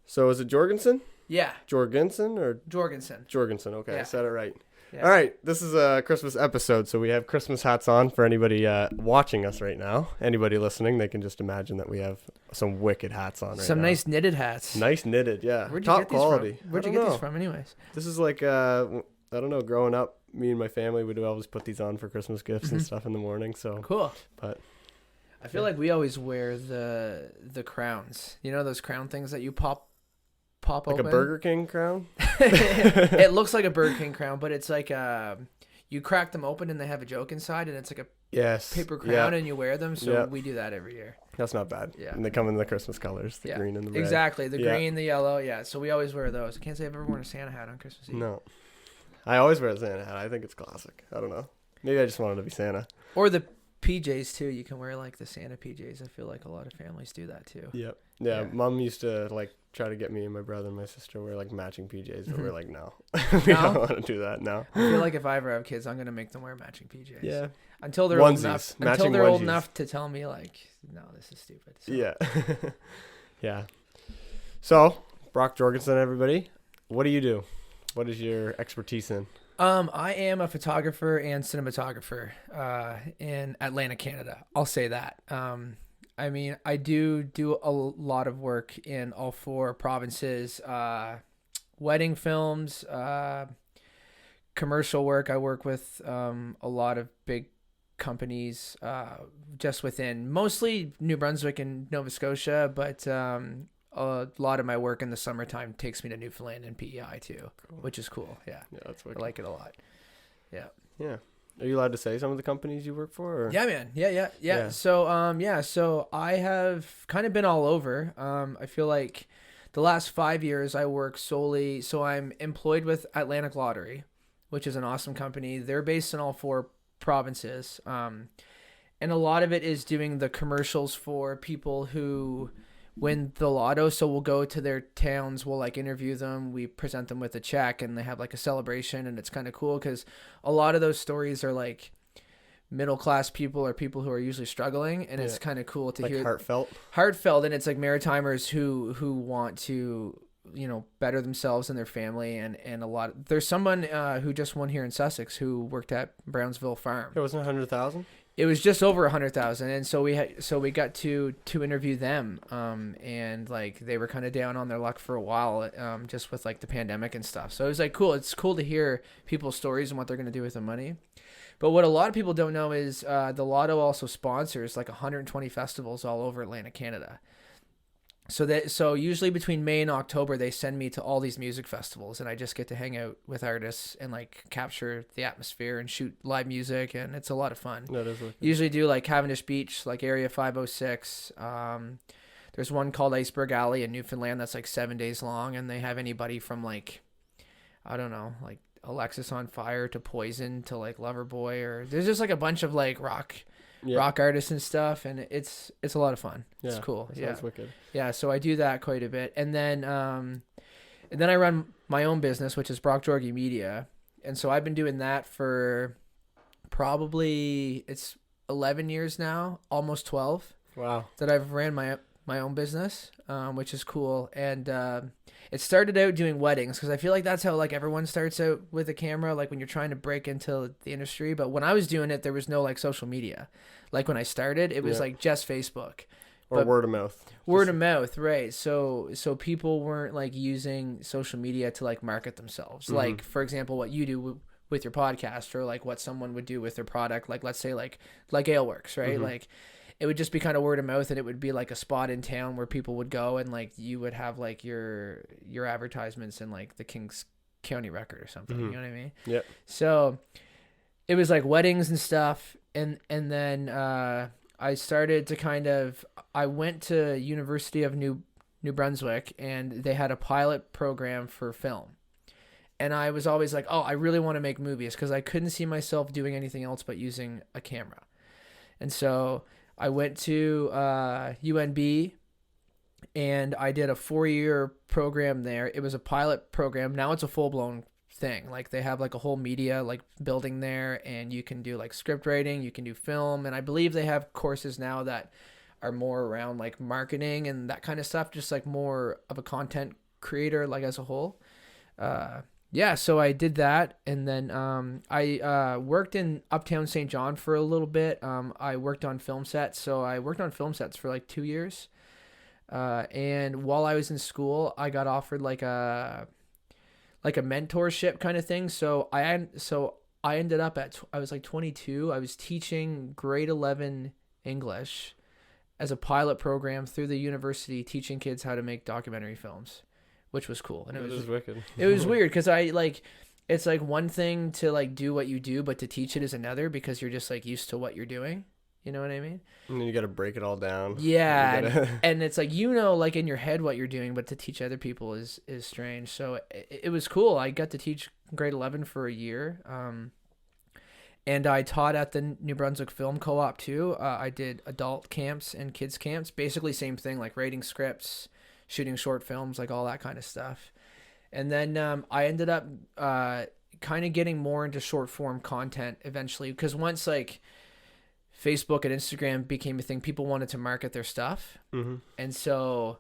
So is it Jorgensen? Yeah. Jorgensen or Jorgensen. Jorgensen? Okay, Yeah. I said it right. Yeah. All right, this is a Christmas episode, so we have Christmas hats on for anybody watching us right now. Anybody listening, they can just imagine that we have some wicked hats on right now. Some nice knitted hats. Nice knitted, yeah. Where'd you Top get these quality. from? Where'd you get these from anyways? This is like, I don't know, growing up, me and my family would always put these on for Christmas gifts and stuff in the morning, so. Cool. But I feel like we always wear the crowns. You know those crown things that you pop like open? a Burger King crown? It looks like a Burger King crown, but it's like you crack them open and they have a joke inside, and it's like a paper crown, and you wear them. So we do that every year. That's not bad. Yeah. And they come in the Christmas colors, the green and the red. Exactly, the green, the yellow. Yeah, so we always wear those. I can't say I've ever worn a Santa hat on Christmas Eve. No. I always wear a Santa hat. I think it's classic. I don't know. Maybe I just wanted to be Santa. Or the PJs too. You can wear like the Santa PJs. I feel like a lot of families do that too. Yep. Yeah. Mom used to like try to get me and my brother and my sister wear like matching PJs, but we're like, no, we don't want to do that. No. I feel like if I ever have kids, I'm gonna make them wear matching PJs. Yeah. Until they're old enough. Until they're old enough to tell me like, no, this is stupid. So. Yeah. Yeah. So Brock Jorgensen, everybody, what do you do? What is your expertise in? I am a photographer and cinematographer in Atlanta, Canada. I'll say that. I mean, I do a lot of work in all 4 provinces, wedding films, commercial work. I work with a lot of big companies just within mostly New Brunswick and Nova Scotia, but a lot of my work in the summertime takes me to Newfoundland and PEI too, which is cool. Yeah. Yeah, that's wicked. I like it a lot. Yeah. Yeah. Are you allowed to say some of the companies you work for? Or? Yeah, man. Yeah. So I have kind of been all over. I feel like the last 5 years I work solely. So I'm employed with Atlantic Lottery, which is an awesome company. They're based in all 4 provinces. And a lot of it is doing the commercials for people who win the lotto. So we'll go to their towns, we'll like interview them, we present them with a check, and they have like a celebration, and it's kind of cool because a lot of those stories are like middle class people or people who are usually struggling, and it's kind of cool to hear heartfelt, and it's like Maritimers who want to, you know, better themselves and their family, and a lot. There's someone who just won here in Sussex who worked at Brownsville Farm. It wasn't 100,000. It was just over 100,000, and so we got to interview them, and like they were kind of down on their luck for a while, just with like the pandemic and stuff. So it was like cool. It's cool to hear people's stories and what they're gonna do with the money. But what a lot of people don't know is the Lotto also sponsors like 120 festivals all over Atlantic Canada. So usually between May and October, they send me to all these music festivals, and I just get to hang out with artists and like capture the atmosphere and shoot live music, and it's a lot of fun. That is wicked. Usually do like Cavendish Beach, like Area 506. There's one called Iceberg Alley in Newfoundland that's like 7 days long, and they have anybody from like, I don't know, like Alexis on Fire to Poison to like Loverboy, or there's just like a bunch of like rock artists and stuff, and it's a lot of fun. It's cool. Sounds wicked. Yeah, so I do that quite a bit, and then I run my own business, which is Brock Jorgy Media, and so I've been doing that for probably it's 11 years now, almost 12. Wow. That I've ran my own business, which is cool, and it started out doing weddings because I feel like that's how like everyone starts out with a camera, like when you're trying to break into the industry. But when I was doing it, there was no like social media. Like when I started, it was like just Facebook. Or word of mouth. Word of mouth, right. So people weren't like using social media to like market themselves. Mm-hmm. Like, for example, what you do with your podcast, or like what someone would do with their product. Like, let's say like Aleworks, right? Mm-hmm. Like it would just be kind of word of mouth, and it would be like a spot in town where people would go, and like you would have like your advertisements in like the Kings County Record or something. Mm-hmm. You know what I mean? Yeah. So it was like weddings and stuff, and then I started to I went to University of New Brunswick, and they had a pilot program for film. And I was always like, oh, I really want to make movies, because I couldn't see myself doing anything else but using a camera. And so I went to UNB, and I did a 4-year program there. It was a pilot program. Now it's a full-blown thing. Like they have like a whole media like building there, and you can do like script writing, you can do film, and I believe they have courses now that are more around like marketing and that kind of stuff, just like more of a content creator, like as a whole. Yeah, so I did that, and then I worked in Uptown St. John for a little bit. I worked on film sets, so I worked on film sets for like 2 years. And while I was in school, I got offered like a mentorship kind of thing. So I ended up I was like 22. I was teaching grade 11 English as a pilot program through the university, teaching kids how to make documentary films, which was cool. And It was wicked. it was weird because it's like one thing to like do what you do, but to teach it is another because you're just like used to what you're doing. You know what I mean? And then you got to break it all down. Yeah, and it's like, you know, like in your head what you're doing, but to teach other people is strange. So it was cool. I got to teach grade 11 for a year. And I taught at the New Brunswick Film Co-op too. I did adult camps and kids camps, basically same thing, like writing scripts, shooting short films, like all that kind of stuff. And then I ended up kind of getting more into short form content eventually, because once like Facebook and Instagram became a thing, people wanted to market their stuff. Mm-hmm. And so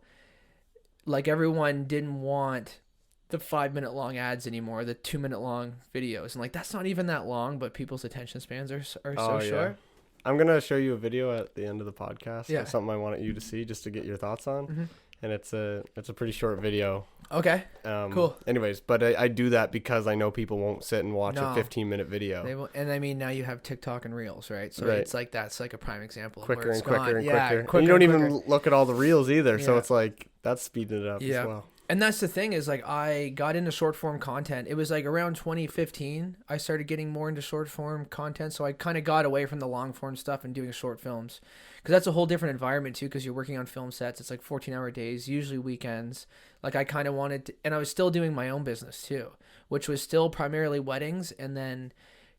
like everyone didn't want the 5-minute long ads anymore, the 2-minute long videos. And like, that's not even that long, but people's attention spans are so short. I'm going to show you a video at the end of the podcast. Yeah. It's something I wanted you to see just to get your thoughts on. Mm-hmm. And it's a pretty short video. Okay. Cool. Anyways, but I do that because I know people won't sit and watch a 15-minute video. They will, and I mean, now you have TikTok and Reels, right? So Right. it's like, that's like a prime example. Quicker of and where it's quicker gone. and Yeah, quicker. quicker. And you don't and even quicker. look at all the reels either. So Yeah. it's like, that's speeding it up Yeah. as well. And that's the thing is like, I got into short form content. It was like around 2015, I started getting more into short form content. So I kind of got away from the long form stuff and doing short films, because that's a whole different environment too, because you're working on film sets. It's like 14-hour days, usually weekends. Like I kind of wanted to, and I was still doing my own business too, which was still primarily weddings, and then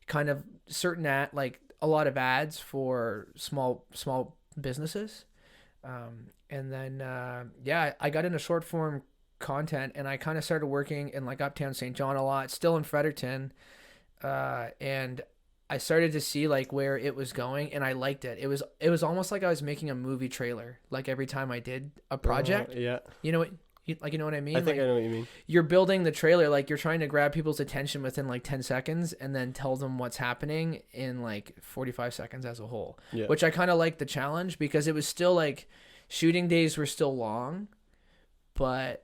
kind of certain like a lot of ads for small businesses. And then, yeah, I got into short form content, and I kind of started working in like Uptown St. John a lot, still in Fredericton. And I started to see like where it was going, and I liked it. It was almost like I was making a movie trailer, like every time I did a project. Yeah. You know what? You know what I mean? I think I know what you mean. You're building the trailer, like you're trying to grab people's attention within like 10 seconds and then tell them what's happening in like 45 seconds as a whole, Yeah. which I kind of liked the challenge, because it was still like shooting days were still long, but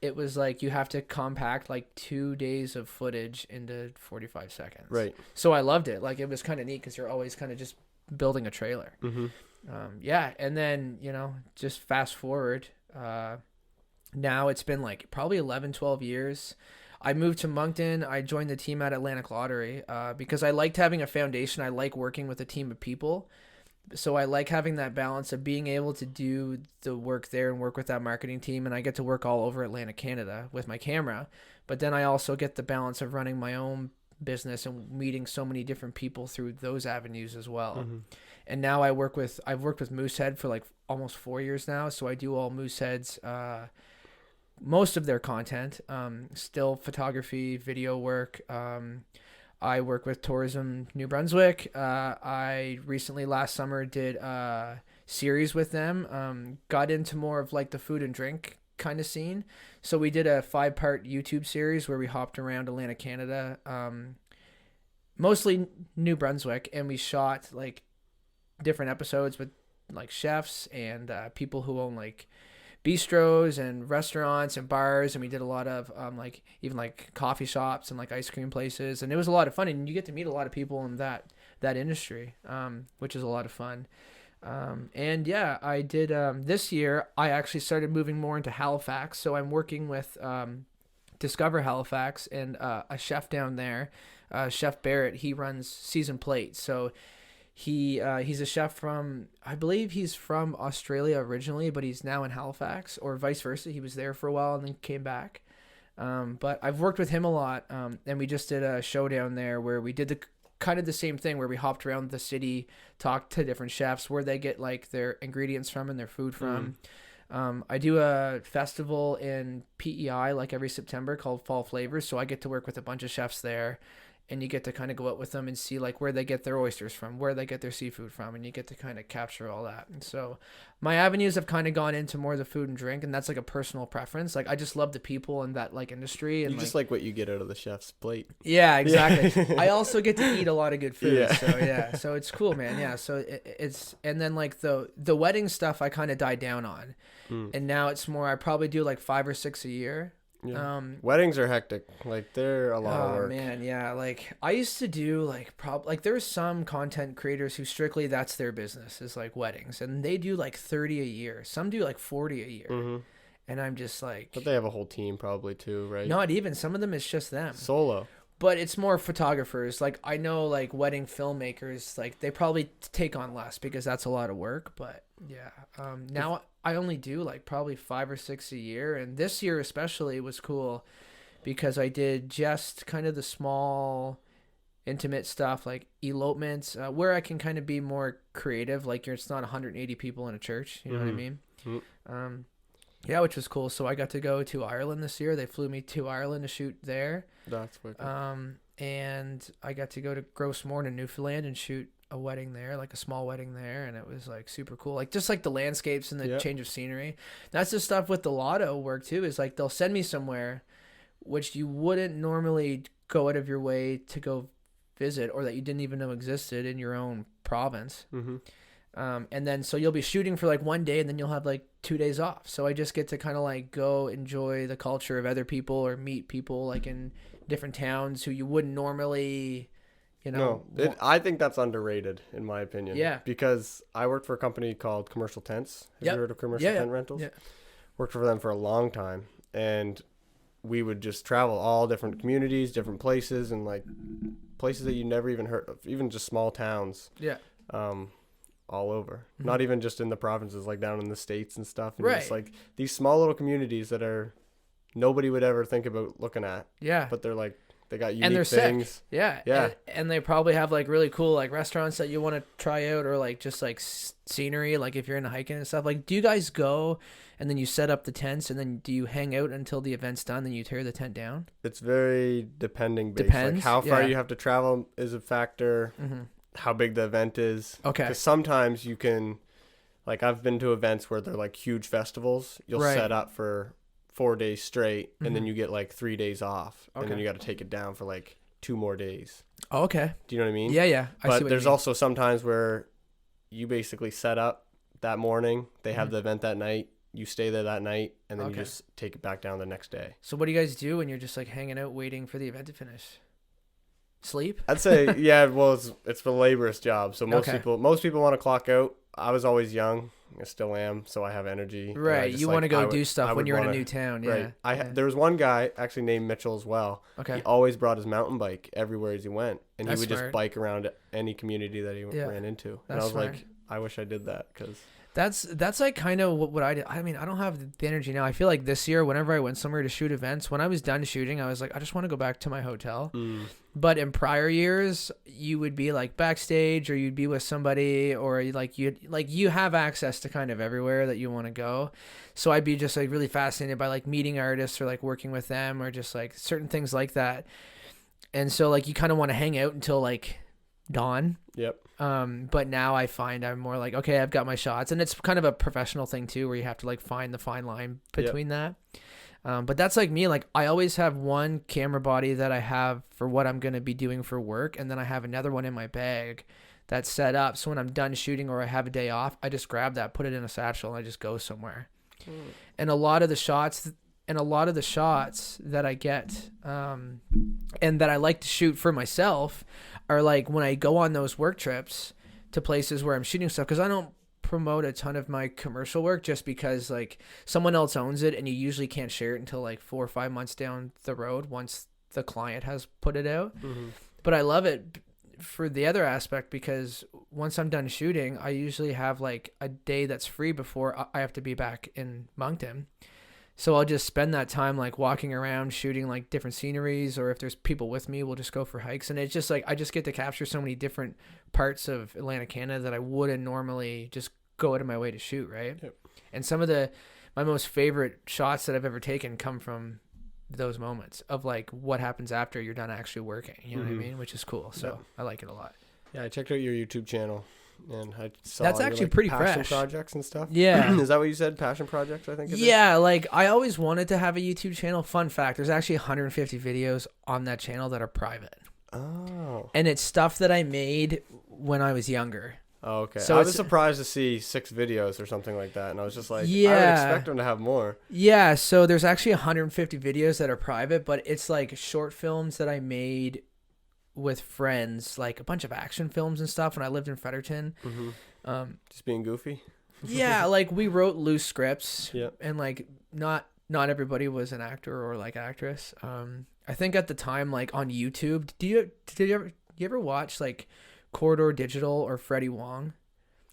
it was like you have to compact like 2 days of footage into 45 seconds. Right. So I loved it. Like it was kind of neat because you're always kind of just building a trailer. Mm-hmm. Yeah. And then, you know, just fast forward, now it's been like probably 11, 12 years. I moved to Moncton. I joined the team at Atlantic Lottery because I liked having a foundation. I like working with a team of people. So I like having that balance of being able to do the work there and work with that marketing team. And I get to work all over Atlantic, Canada with my camera. But then I also get the balance of running my own business and meeting so many different people through those avenues as well. Mm-hmm. And now I've worked with Moosehead for like almost 4 years now. So I do all Moosehead's, most of their content, still photography, video work. I work with Tourism New Brunswick. I recently last summer did a series with them. Got into more of like the food and drink kind of scene. So we did a 5-part YouTube series where we hopped around Atlantic Canada, mostly New Brunswick, and we shot like different episodes with like chefs and people who own like bistros and restaurants and bars, and we did a lot of like even like coffee shops and like ice cream places, and it was a lot of fun, and you get to meet a lot of people in that industry, which is a lot of fun. And yeah, I did this year I actually started moving more into Halifax, so I'm working with Discover Halifax and a chef down there, Chef Barrett. He runs Season Plate, so he's a chef from, I believe he's from Australia originally, but he's now in Halifax, or vice versa. He was there for a while and then came back. But I've worked with him a lot, and we just did a show down there where we did the kind of the same thing, where we hopped around the city, talked to different chefs, where they get like their ingredients from and their food from. I do a festival in PEI like every September called Fall Flavors, so I get to work with a bunch of chefs there. and you get to kind of go out with them and see like where they get their oysters from, where they get their seafood from, and you get to kind of capture all that. And so my avenues have kind of gone into more the food and drink, and that's like a personal preference. Like I just love the people in that like industry, and you just like what you get out of the chef's plate. Yeah, exactly. Yeah. I also get to eat a lot of good food. Yeah. So yeah, so it's cool, man. Yeah, so it's and then like the wedding stuff I kind of died down on, and now it's more. I probably do like 5 or 6 a year. Yeah. Weddings are hectic. Like they're a lot of work. Oh man, yeah. Like I used to do like there's some content creators who strictly that's their business is like weddings, and they do like 30 a year. Some do like 40 a year, and I'm just like. But they have a whole team probably too, right? Not even. Some of them it's just them. Solo. But it's more photographers. Like I know like wedding filmmakers, like they probably take on less because that's a lot of work. But yeah, now I only do like probably 5 or 6 a year, and this year especially was cool because I did just kind of the small, intimate stuff like elopements, where I can kind of be more creative. Like it's not 180 people in a church, you know what I mean? Yeah, which was cool. So I got to go to Ireland this year. They flew me to Ireland to shoot there. That's wicked. And I got to go to Grossmoor in Newfoundland and shoot a wedding there, like a small wedding there, and it was like super cool. Like just like the landscapes and the change of scenery. That's the stuff with the lotto work too. Is like they'll send me somewhere, which you wouldn't normally go out of your way to go visit, or that you didn't even know existed in your own province. And then so you'll be shooting for like 1 day, and then you'll have like 2 days off. So I just get to kind of like go enjoy the culture of other people or meet people like in different towns who you wouldn't normally, you know. No, I think that's underrated in my opinion. Yeah. Because I worked for a company called Commercial Tents. Have you heard of Commercial Tent Rentals? Yeah. Worked for them for a long time, and we would just travel all different communities, different places, and like places that you never even heard of, even just small towns. Yeah. All over, not even just in the provinces, like down in the States and stuff. And it's like these small little communities that are nobody would ever think about looking at. Yeah. But they're like, they got unique and they're things. Sick. Yeah. Yeah. And they probably have like really cool like restaurants that you want to try out, or like just like scenery, like if you're into hiking and stuff. Like, do you guys go and then you set up the tents, and then do you hang out until the event's done, then you tear the tent down? It's very depending based. Depends. Like how far you have to travel is a factor. How big the event is. Okay. Because sometimes you can, like I've been to events where they're like huge festivals. You'll set up for 4 days straight, and then you get like 3 days off, and then you got to take it down for like 2 more days. Oh, okay. Do you know what I mean? Yeah, yeah. But there's also sometimes where you basically set up that morning. They have the event that night. You stay there that night, and then you just take it back down the next day. So what do you guys do when you're just like hanging out waiting for the event to finish? Sleep? I'd say, yeah, well, it's a laborious job. So most people want to clock out. I was always young. I still am, so I have energy. Right. You want to go do stuff when you're in a new town. Yeah. Right. There was one guy actually named Mitchell as well. Okay. He always brought his mountain bike everywhere as he went, and he would just bike around any community that he ran into. And I was like, I wish I did that because. That's like kind of what I did. I mean, I don't have the energy now. I feel like this year, whenever I went somewhere to shoot events, when I was done shooting, I was like, I just want to go back to my hotel. But in prior years, you would be like backstage, or you'd be with somebody, or you have access to kind of everywhere that you want to go. So I'd be just like really fascinated by like meeting artists, or like working with them, or just like certain things like that. And so like you kind of want to hang out until like dawn. Yep. But now I find I'm more like, okay, I've got my shots, and it's kind of a professional thing too, where you have to like find the fine line between that. But that's like me, like I always have one camera body that I have for what I'm going to be doing for work. And then I have another one in my bag that's set up. So when I'm done shooting, or I have a day off, I just grab that, put it in a satchel, and I just go somewhere. And a lot of the shots that I get, and that I like to shoot for myself, are like when I go on those work trips to places where I'm shooting stuff, because I don't promote a ton of my commercial work just because like someone else owns it, and you usually can't share it until like 4 or 5 months down the road once the client has put it out. But I love it for the other aspect, because once I'm done shooting, I usually have like a day that's free before I have to be back in Moncton. So I'll just spend that time like walking around, shooting like different sceneries, or if there's people with me, we'll just go for hikes. And it's just like I just get to capture so many different parts of Atlantic Canada that I wouldn't normally just go out of my way to shoot, right? Yep. And some of my most favorite shots that I've ever taken come from those moments of like what happens after you're done actually working. You know what I mean? Which is cool. So I like it a lot. Yeah, I checked out your YouTube channel. And I saw that's actually like pretty passion fresh. projects and stuff. Yeah. Is that what you said? Passion projects, I think. Yeah, like I always wanted to have a YouTube channel. Fun fact: there's actually 150 videos on that channel that are private. Oh. And it's stuff that I made when I was younger. Oh, okay. So I was surprised to see 6 videos or something like that, and I was just like, yeah. I would expect them to have more. Yeah. So there's actually 150 videos that are private, but it's like short films that I made with friends, like a bunch of action films and stuff when I lived in Fredericton. Just being goofy. Yeah, like we wrote loose scripts. Yep. And like not everybody was an actor or like actress. I think at the time, like on YouTube, did you ever watch like Corridor Digital or Freddie Wong?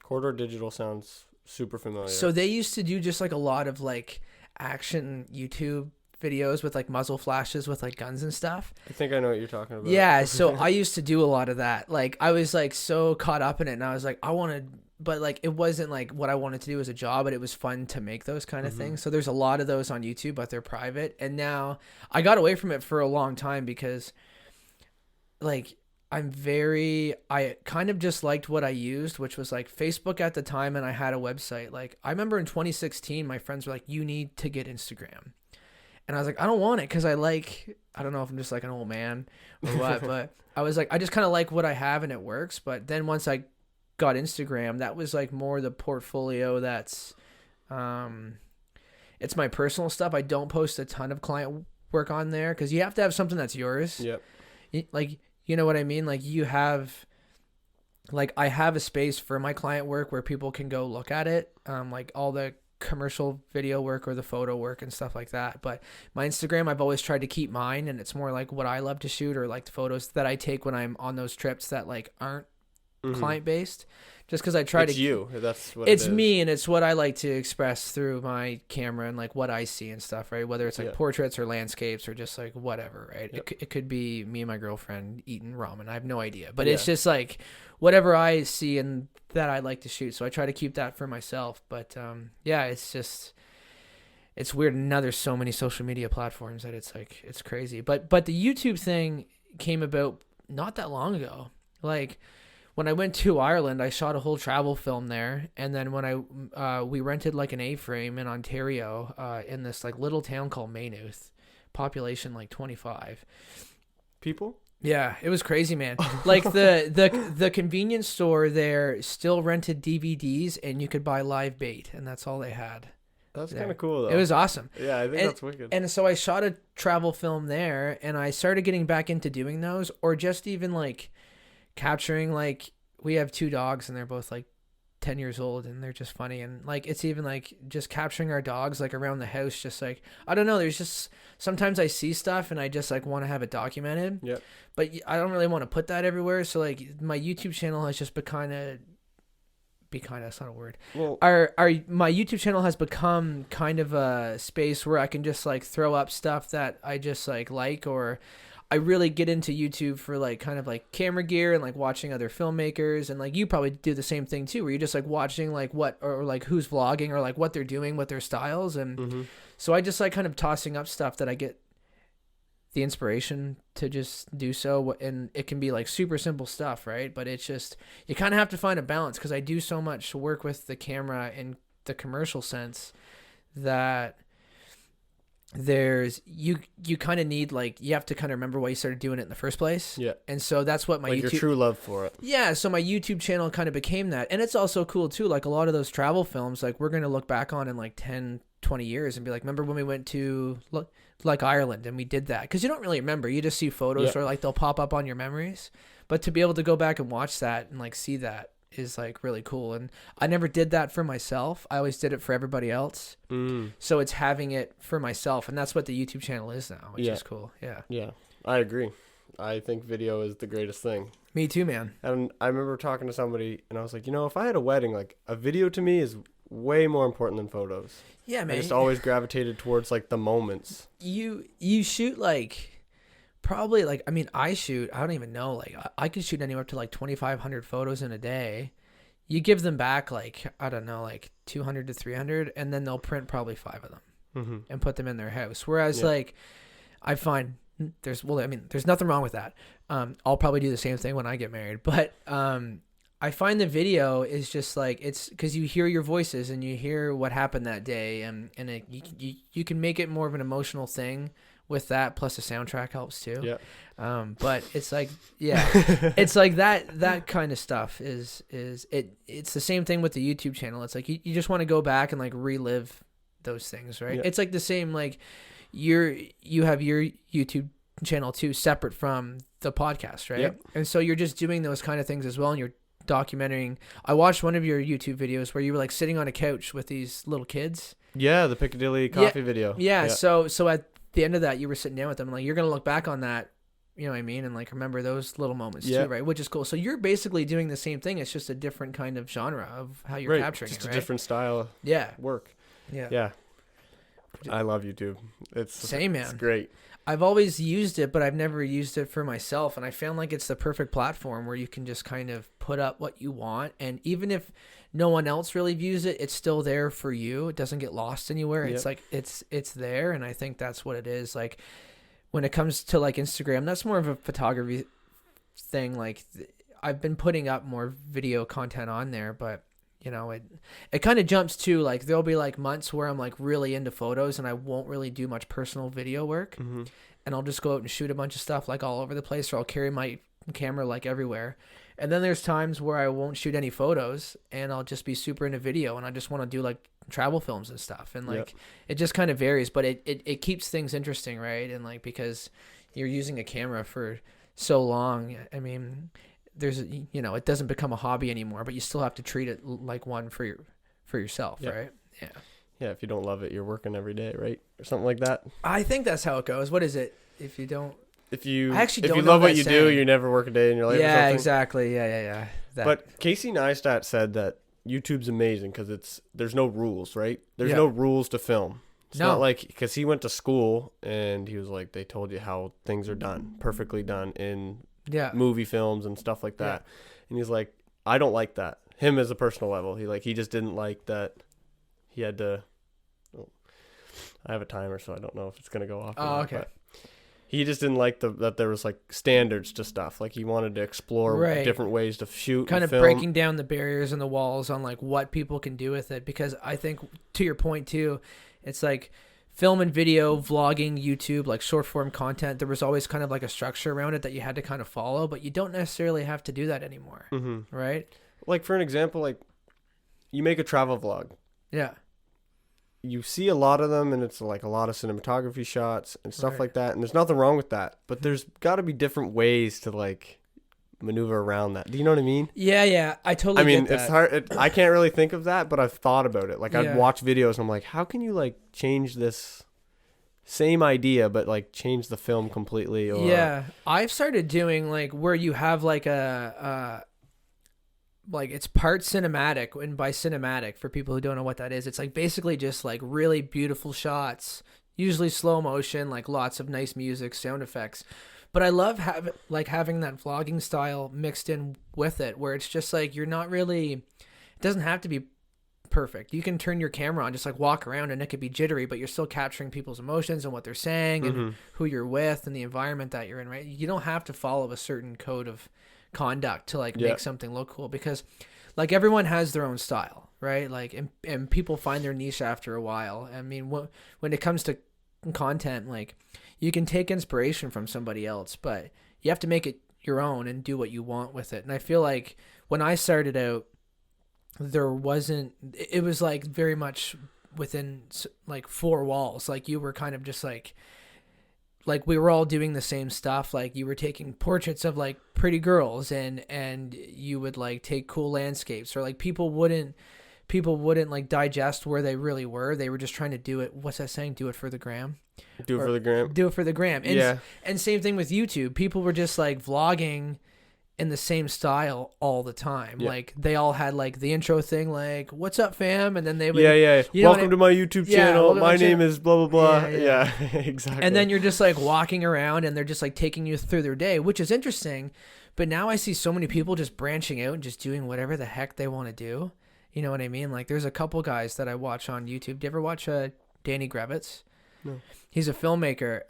Corridor Digital sounds super familiar. So they used to do just like a lot of like action YouTube videos with like muzzle flashes with like guns and stuff. I think I know what you're talking about. Yeah, so I used to do a lot of that. Like I was like so caught up in it, and I was like, I wanted, but like it wasn't like what I wanted to do as a job, but it was fun to make those kind of things. So there's a lot of those on YouTube, but they're private. And now I got away from it for a long time because like I kind of just liked what I used, which was like Facebook at the time, and I had a website. Like I remember in 2016, my friends were like, you need to get Instagram. And I was like, I don't want it because I don't know if I'm just like an old man or what, but I was like, I just kind of like what I have and it works. But then once I got Instagram, that was like more the portfolio that's, it's my personal stuff. I don't post a ton of client work on there because you have to have something that's yours. Yep. Like, you know what I mean? Like I have a space for my client work where people can go look at it. Like all the commercial video work or the photo work and stuff like that. But my Instagram, I've always tried to keep mine, and it's more like what I love to shoot or like the photos that I take when I'm on those trips that like aren't client based. Just because I try it's you. That's what it's me, and it's what I like to express through my camera and like what I see and stuff, right? Whether it's like portraits or landscapes or just like whatever, right? Yep. It could be me and my girlfriend eating ramen. I have no idea, but it's just like whatever I see and that I like to shoot. So I try to keep that for myself. But it's weird. And now there's so many social media platforms that it's like it's crazy. But the YouTube thing came about not that long ago. Like when I went to Ireland, I shot a whole travel film there, and then when we rented like an A-frame in Ontario, in this like little town called Maynooth, population like 25 people. Yeah, it was crazy, man. Like the convenience store there still rented DVDs, and you could buy live bait, and that's all they had. That's kind of cool, though. It was awesome. Yeah, I think that's wicked. And so I shot a travel film there, and I started getting back into doing those, or just even like capturing, like we have 2 dogs, and they're both like 10 years old, and they're just funny. And like it's even like just capturing our dogs like around the house, just like I don't know, there's just sometimes I see stuff and I just like want to have it documented. Yep. But I don't really want to put that everywhere, so like my YouTube channel has just that's not a word. Well, my YouTube channel has become kind of a space where I can just like throw up stuff that I just like or I really get into YouTube for like kind of like camera gear and like watching other filmmakers, and like you probably do the same thing too, where you're just like watching like what or like who's vlogging or like what they're doing with their styles. And so I just like kind of tossing up stuff that I get the inspiration to just do so, and it can be like super simple stuff, right? But it's just you kind of have to find a balance, because I do so much work with the camera in the commercial sense that there's you kind of need, like, you have to kind of remember why you started doing it in the first place. Yeah. And so that's what my like YouTube, your true love for it. Yeah, so my YouTube channel kind of became that. And it's also cool too, like a lot of those travel films, like we're going to look back on in like 10 20 years and be like, remember when we went to like Ireland and we did that? Because you don't really remember, you just see photos or like they'll pop up on your memories. But to be able to go back and watch that and like see that is like really cool. And I never did that for myself. I always did it for everybody else. So it's having it for myself, and that's what the YouTube channel is now, which is cool. Yeah, I agree. I think video is the greatest thing. Me too, man. And I remember talking to somebody and I was like, if I had a wedding, like a video to me is way more important than photos. Yeah, man. I just always gravitated towards like the moments. You shoot like probably like, I mean, I don't even know, like I could shoot anywhere up to like 2,500 photos in a day. You give them back like, I don't know, like 200 to 300, and then they'll print probably 5 of them and put them in their house. Whereas like I find there's nothing wrong with that. I'll probably do the same thing when I get married, but I find the video is just like, it's because you hear your voices and you hear what happened that day, and you can make it more of an emotional thing with that. Plus the soundtrack helps too. Yeah. But it's like, yeah, it's like that kind of stuff it's the same thing with the YouTube channel. It's like, you just want to go back and like relive those things, right? Yeah. It's like the same, like you have your YouTube channel too, separate from the podcast, right? Yep. And so you're just doing those kind of things as well, and you're documenting. I watched one of your YouTube videos where you were like sitting on a couch with these little kids. Yeah, the Piccadilly coffee video. Yeah. So at the end of that, you were sitting down with them, and like, you're gonna look back on that, you know what I mean, and like remember those little moments too, right? Which is cool. So you're basically doing the same thing. It's just a different kind of genre of how you're capturing just it, right? Just a different style. Work. Yeah. I love YouTube. It's same, man. It's great. I've always used it, but I've never used it for myself. And I found like it's the perfect platform where you can just kind of put up what you want. And even if no one else really views it, it's still there for you. It doesn't get lost anywhere. Yep. It's like, it's there. And I think that's what it is. Like when it comes to like Instagram, that's more of a photography thing. Like I've been putting up more video content on there, but you know, it kind of jumps to like, there'll be like months where I'm like really into photos and I won't really do much personal video work. Mm-hmm. And I'll just go out and shoot a bunch of stuff like all over the place, or I'll carry my camera like everywhere. And then there's times where I won't shoot any photos and I'll just be super into video and I just want to do like travel films and stuff. And like, It just kind of varies, but it keeps things interesting, right? And like, because you're using a camera for so long, I mean, there's, you know, it doesn't become a hobby anymore, but you still have to treat it like one for yourself, right? Yeah. Yeah, if you don't love it, you're working every day, right? Or something like that. I think that's how it goes. What is it? If you love what you do, you never work a day in your life. Yeah, exactly. Yeah. But Casey Neistat said that YouTube's amazing because there's no rules, right? There's no rules to film. It's not like, because he went to school and he was like, they told you how things are done, perfectly done in movie films and stuff like that. And he's like, I don't like that. Him as a personal level, he just didn't like that he had to. I have a timer, so I don't know if it's gonna go off. Okay. But he just didn't like that there was like standards to stuff. Like he wanted to explore different ways to shoot, kind of film. Breaking down the barriers and the walls on like what people can do with it. Because I think, to your point too, it's like film and video, vlogging, YouTube, like short form content, there was always kind of like a structure around it that you had to kind of follow, but you don't necessarily have to do that anymore. Mm-hmm. Right? Like for an example, like you make a travel vlog. Yeah. You see a lot of them and it's like a lot of cinematography shots and stuff like that. And there's nothing wrong with that, but there's got to be different ways to like maneuver around that. Do you know what I mean? Yeah. I totally get that. It's hard. I can't really think of that, but I've thought about it. Like I'd watch videos and I'm like, how can you like change this same idea, but like change the film completely? Or I've started doing like where you have like like it's part cinematic, and by cinematic, for people who don't know what that is, it's like basically just like really beautiful shots, usually slow motion, like lots of nice music, sound effects. But I love having that vlogging style mixed in with it, where it's just like you're not really, it doesn't have to be perfect. You can turn your camera on, just like walk around, and it could be jittery, but you're still capturing people's emotions and what they're saying and who you're with and the environment that you're in, right? You don't have to follow a certain code of conduct to like make something look cool, because like everyone has their own style, right? Like and people find their niche after a while. I mean, when it comes to content, like you can take inspiration from somebody else, but you have to make it your own and do what you want with it. And I feel like when I started out, it was like very much within like four walls. Like you were kind of just like we were all doing the same stuff. Like you were taking portraits of like pretty girls and you would like take cool landscapes, or like people wouldn't like digest where they really were. They were just trying to do it. What's that saying? Do it for the gram. Do it for the gram. Do it for the gram. And, and same thing with YouTube. People were just like vlogging in the same style all the time. Like they all had like the intro thing, like "What's up, fam?" and then they would welcome to my YouTube channel. My name is blah blah blah. Yeah, exactly. And then you're just like walking around and they're just like taking you through their day, which is interesting. But now I see so many people just branching out and just doing whatever the heck they want to do. You know what I mean? Like there's a couple guys that I watch on YouTube. Do you ever watch Danny Gravitz? No. He's a filmmaker.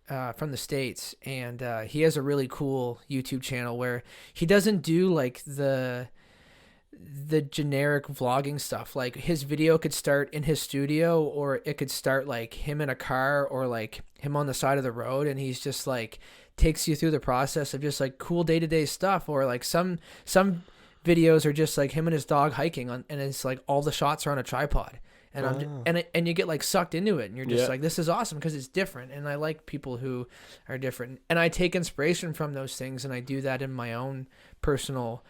from the States, and he has a really cool YouTube channel where he doesn't do like the generic vlogging stuff. Like his video could start in his studio, or it could start like him in a car, or like him on the side of the road, and he's just like takes you through the process of just like cool day-to-day stuff. Or like some videos are just like him and his dog hiking and it's like all the shots are on a tripod, and and you get like sucked into it, and you're just like, this is awesome because it's different, and I like people who are different, and I take inspiration from those things, and I do that in my own personal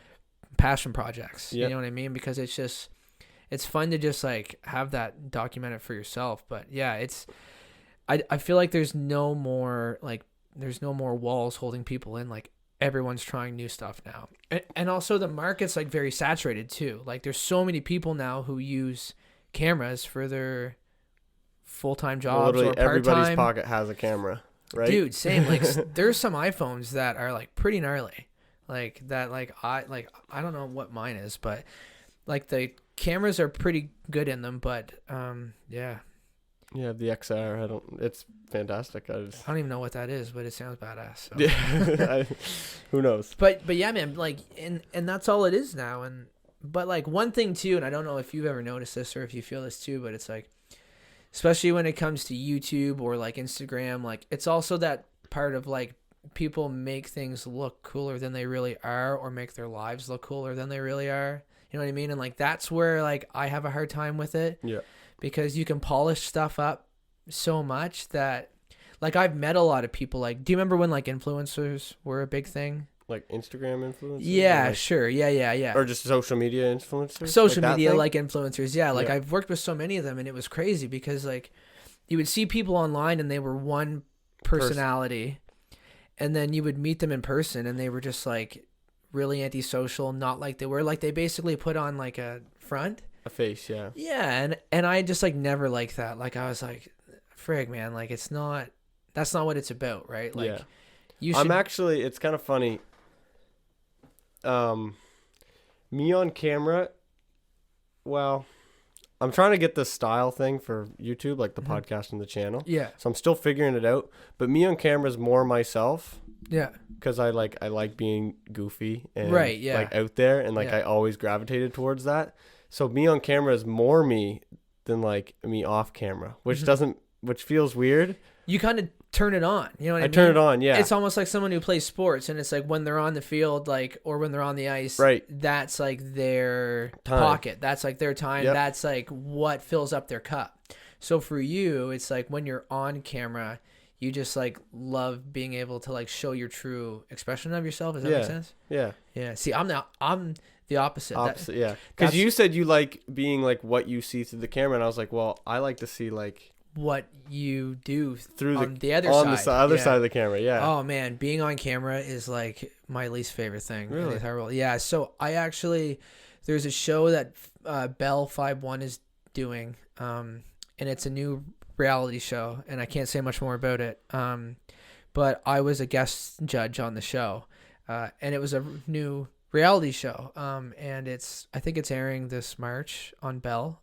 passion projects. You know what I mean? Because it's fun to just like have that documented for yourself. But yeah, I feel like there's no more walls holding people in. Like everyone's trying new stuff now, and also the market's like very saturated too. Like there's so many people now who use cameras for their full-time jobs or part-time. Everybody's pocket has a camera, right? Dude, same. Like there's some iPhones that are like pretty gnarly. Like that, I don't know what mine is, but like the cameras are pretty good in them. But yeah. Yeah, the XR. It's fantastic. I don't even know what that is, but it sounds badass. So. Yeah, who knows? But yeah, man. Like, and that's all it is now. But like one thing too, and I don't know if you've ever noticed this or if you feel this too, but it's like, especially when it comes to YouTube or like Instagram, like it's also that part of like people make things look cooler than they really are, or make their lives look cooler than they really are. You know what I mean? And like that's where like I have a hard time with it. Yeah. Because you can polish stuff up so much that like I've met a lot of people. Like, do you remember when like influencers were a big thing? Like Instagram influencers? Yeah, like, sure. Yeah. Or just social media influencers? Social media like influencers. Yeah. Like I've worked with so many of them, and it was crazy because like you would see people online and they were one personality. And then you would meet them in person and they were just like really antisocial, not like they were. Like they basically put on like a front. A face, yeah. Yeah, and I just like never liked that. Like I was like, frig, man, like that's not what it's about, right? Like you should... it's kind of funny. Me on camera, well, I'm trying to get the style thing for YouTube, like the podcast and the channel. Yeah. So I'm still figuring it out. But me on camera is more myself. Yeah. Because I like being goofy and like out there, and like I always gravitated towards that. So me on camera is more me than like me off camera, which feels weird. You kind of turn it on. You know what I mean? I turn it on, yeah. It's almost like someone who plays sports, and it's like when they're on the field, like, or when they're on the ice, right? That's like their pocket. That's like their time. Yep. That's like what fills up their cup. So for you, it's like when you're on camera, you just like love being able to like show your true expression of yourself. Does that make sense? Yeah. Yeah. See, I'm the opposite. Yeah. Because you said you like being like what you see through the camera, and I was like, well, I like to see like what you do through the other side of the camera. Yeah. Oh man, being on camera is like my least favorite thing. Really? In the entire world. Yeah. So there's a show that Bell 5-1 is doing, and it's a new reality show, and I can't say much more about it. But I was a guest judge on the show, and it was a new reality show, and I think it's airing this March on Bell,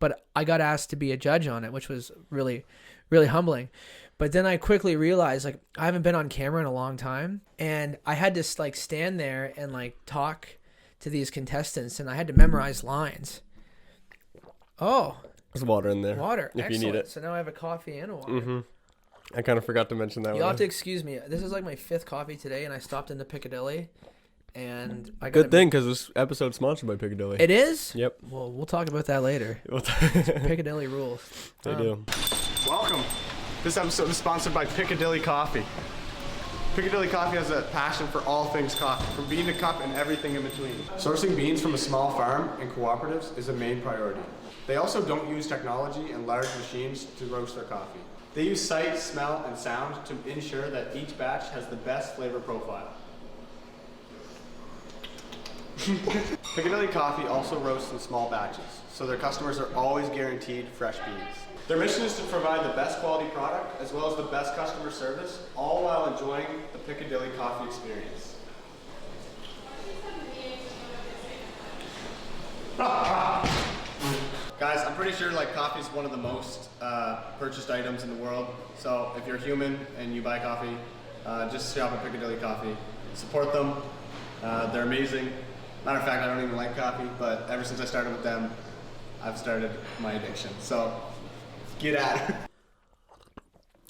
but I got asked to be a judge on it, which was really, really humbling. But then I quickly realized like I haven't been on camera in a long time, and I had to like stand there and like talk to these contestants, and I had to memorize lines. Oh, there's water in there. Water, if excellent. You need it. So now I have a coffee and a water. Mm-hmm. I kind of forgot to mention that. You'll have to excuse me. This is like my 5th coffee today, and I stopped into Piccadilly. And I got good thing, because this episode's sponsored by Piccadilly. It is? Yep. Well, we'll talk about that later. Piccadilly rules. They do. Welcome. This episode is sponsored by Piccadilly Coffee. Piccadilly Coffee has a passion for all things coffee, from bean to cup and everything in between. Sourcing beans from a small farm and cooperatives is a main priority. They also don't use technology and large machines to roast their coffee. They use sight, smell, and sound to ensure that each batch has the best flavor profile. Piccadilly Coffee also roasts in small batches, so their customers are always guaranteed fresh beans. Their mission is to provide the best quality product as well as the best customer service, all while enjoying the Piccadilly Coffee experience. Guys, Guys, I'm pretty sure like coffee is one of the most purchased items in the world. So if you're human and you buy coffee, just shop at Piccadilly Coffee. Support them. They're amazing. Matter of fact, I don't even like coffee, but ever since I started with them, I've started my addiction. So get at it.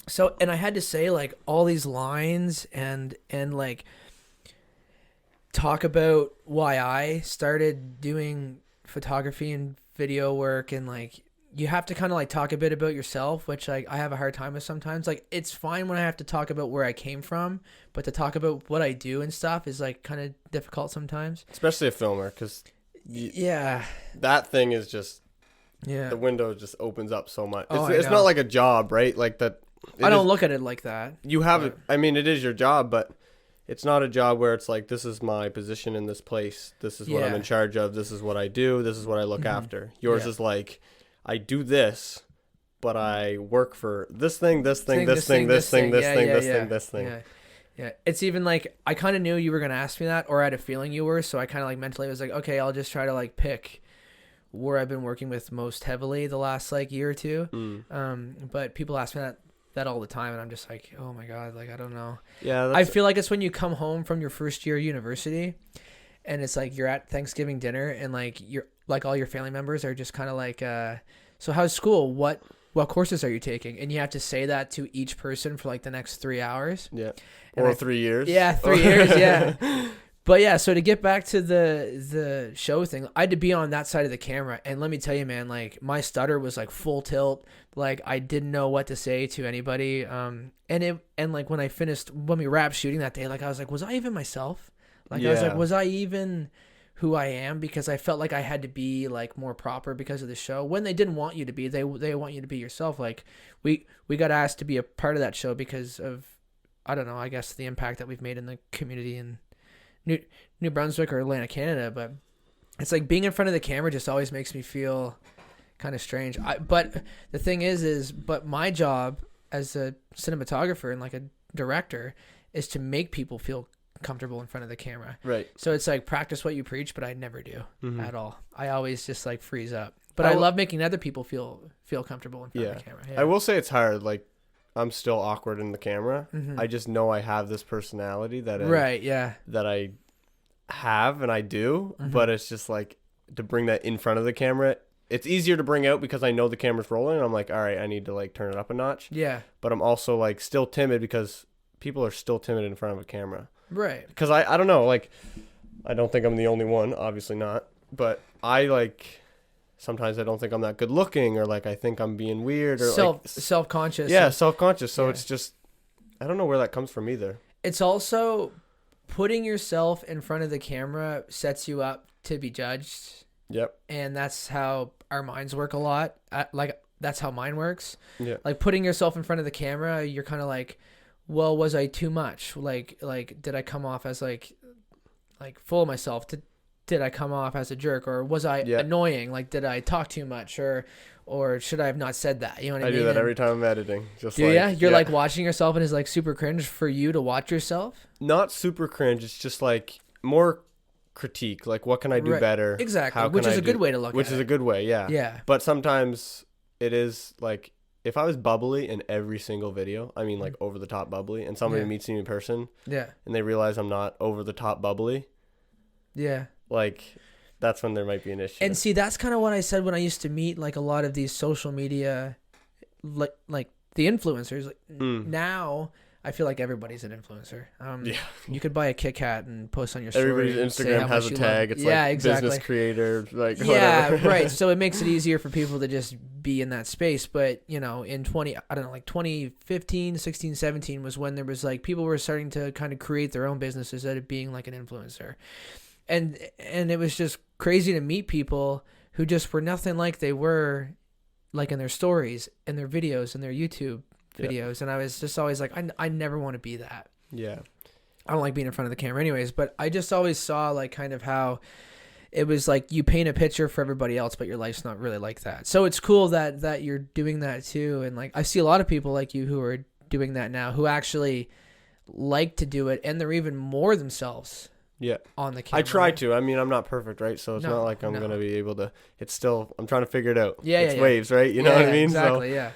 So, and I had to say like all these lines and like talk about why I started doing photography and video work, and like you have to kind of like talk a bit about yourself, which like I have a hard time with sometimes. Like it's fine when I have to talk about where I came from, but to talk about what I do and stuff is like kind of difficult sometimes, especially a filmer, because that thing is just the window just opens up so much. It's not like a job, right? Like that. I don't look at it like that. You have it. I mean, it is your job, but it's not a job where it's like, this is my position in this place. This is what I'm in charge of. This is what I do. This is what I look after. Yours is like, I do this, but I work for this thing, this thing, this thing, this thing, this thing, this thing, this thing. Yeah. It's even like, I kind of knew you were going to ask me that, or I had a feeling you were. So I kind of like mentally was like, okay, I'll just try to like pick where I've been working with most heavily the last like year or two. But people ask me that all the time, and I'm just like, oh my god, like I don't know. I feel like it's when you come home from your first year of university, and it's like you're at Thanksgiving dinner, and like you're like all your family members are just kind of like, so how's school? What courses are you taking? And you have to say that to each person for like the next 3 hours. Or 3 years. 3 years. But yeah, so to get back to the show thing, I had to be on that side of the camera, and let me tell you, man, like my stutter was like full tilt, like I didn't know what to say to anybody. And like when we wrapped shooting that day, like I was like, was I even myself? Like I was like, was I even who I am? Because I felt like I had to be like more proper because of the show. When they didn't want you to be, they want you to be yourself. Like we got asked to be a part of that show because of, I don't know, I guess the impact that we've made in the community and New Brunswick or Atlantic, Canada, but it's like being in front of the camera just always makes me feel kind of strange. But the thing is but my job as a cinematographer and like a director is to make people feel comfortable in front of the camera. Right. So it's like practice what you preach, but I never do at all. I always just like freeze up. But I love making other people feel comfortable in front of the camera. Yeah. I will say it's hard. Like I'm still awkward in the camera. I just know I have this personality that I have and I do, but it's just like to bring that in front of the camera. It's easier to bring out because I know the camera's rolling and I'm like, all right, I need to like turn it up a notch. Yeah. But I'm also like still timid because people are still timid in front of a camera. Right. Because I don't know, like I don't think I'm the only one, obviously not, but I like sometimes I don't think I'm that good looking, or like I think I'm being weird, or self-conscious. Yeah, self-conscious. So it's just, I don't know where that comes from either. It's also putting yourself in front of the camera sets you up to be judged. Yep. And that's how our minds work a lot. Like that's how mine works. Yeah. Like putting yourself in front of the camera, you're kind of like, well, was I too much? Like did I come off as like full of myself? Did I come off as a jerk, or was I annoying? Like, did I talk too much, or should I have not said that? You know what I mean? I do that every time I'm editing. Just you're like watching yourself, and it's like super cringe for you to watch yourself. Not super cringe. It's just like more critique. Like, what can I do better? Exactly. Which is a good way to look at it. Which is a good way. Yeah. Yeah. But sometimes it is like, if I was bubbly in every single video, I mean like over the top bubbly, and somebody meets me in person, and they realize I'm not over the top bubbly. Yeah. Like, that's when there might be an issue. And see, that's kind of what I said when I used to meet like a lot of these social media, like the influencers. Like now, I feel like everybody's an influencer. You could buy a Kit Kat and post on your story. Everybody's Instagram has a tag. It's like business creator, like whatever. Right. So it makes it easier for people to just be in that space. But you know, in 2015, 16, 17 was when there was like people were starting to kind of create their own businesses out of being like an influencer. And it was just crazy to meet people who just were nothing like they were like in their stories, in their videos, in their YouTube videos. And I was just always like, I never want to be that. Yeah. I don't like being in front of the camera anyways, but I just always saw like kind of how it was like you paint a picture for everybody else, but your life's not really like that. So it's cool that you're doing that too. And like, I see a lot of people like you who are doing that now, who actually like to do it, and they're even more themselves on the camera. I try to. I mean, I'm not perfect, right? So it's not like I'm going to be able to. It's still, I'm trying to figure it out. It's waves, right? You know what I mean? Exactly, so,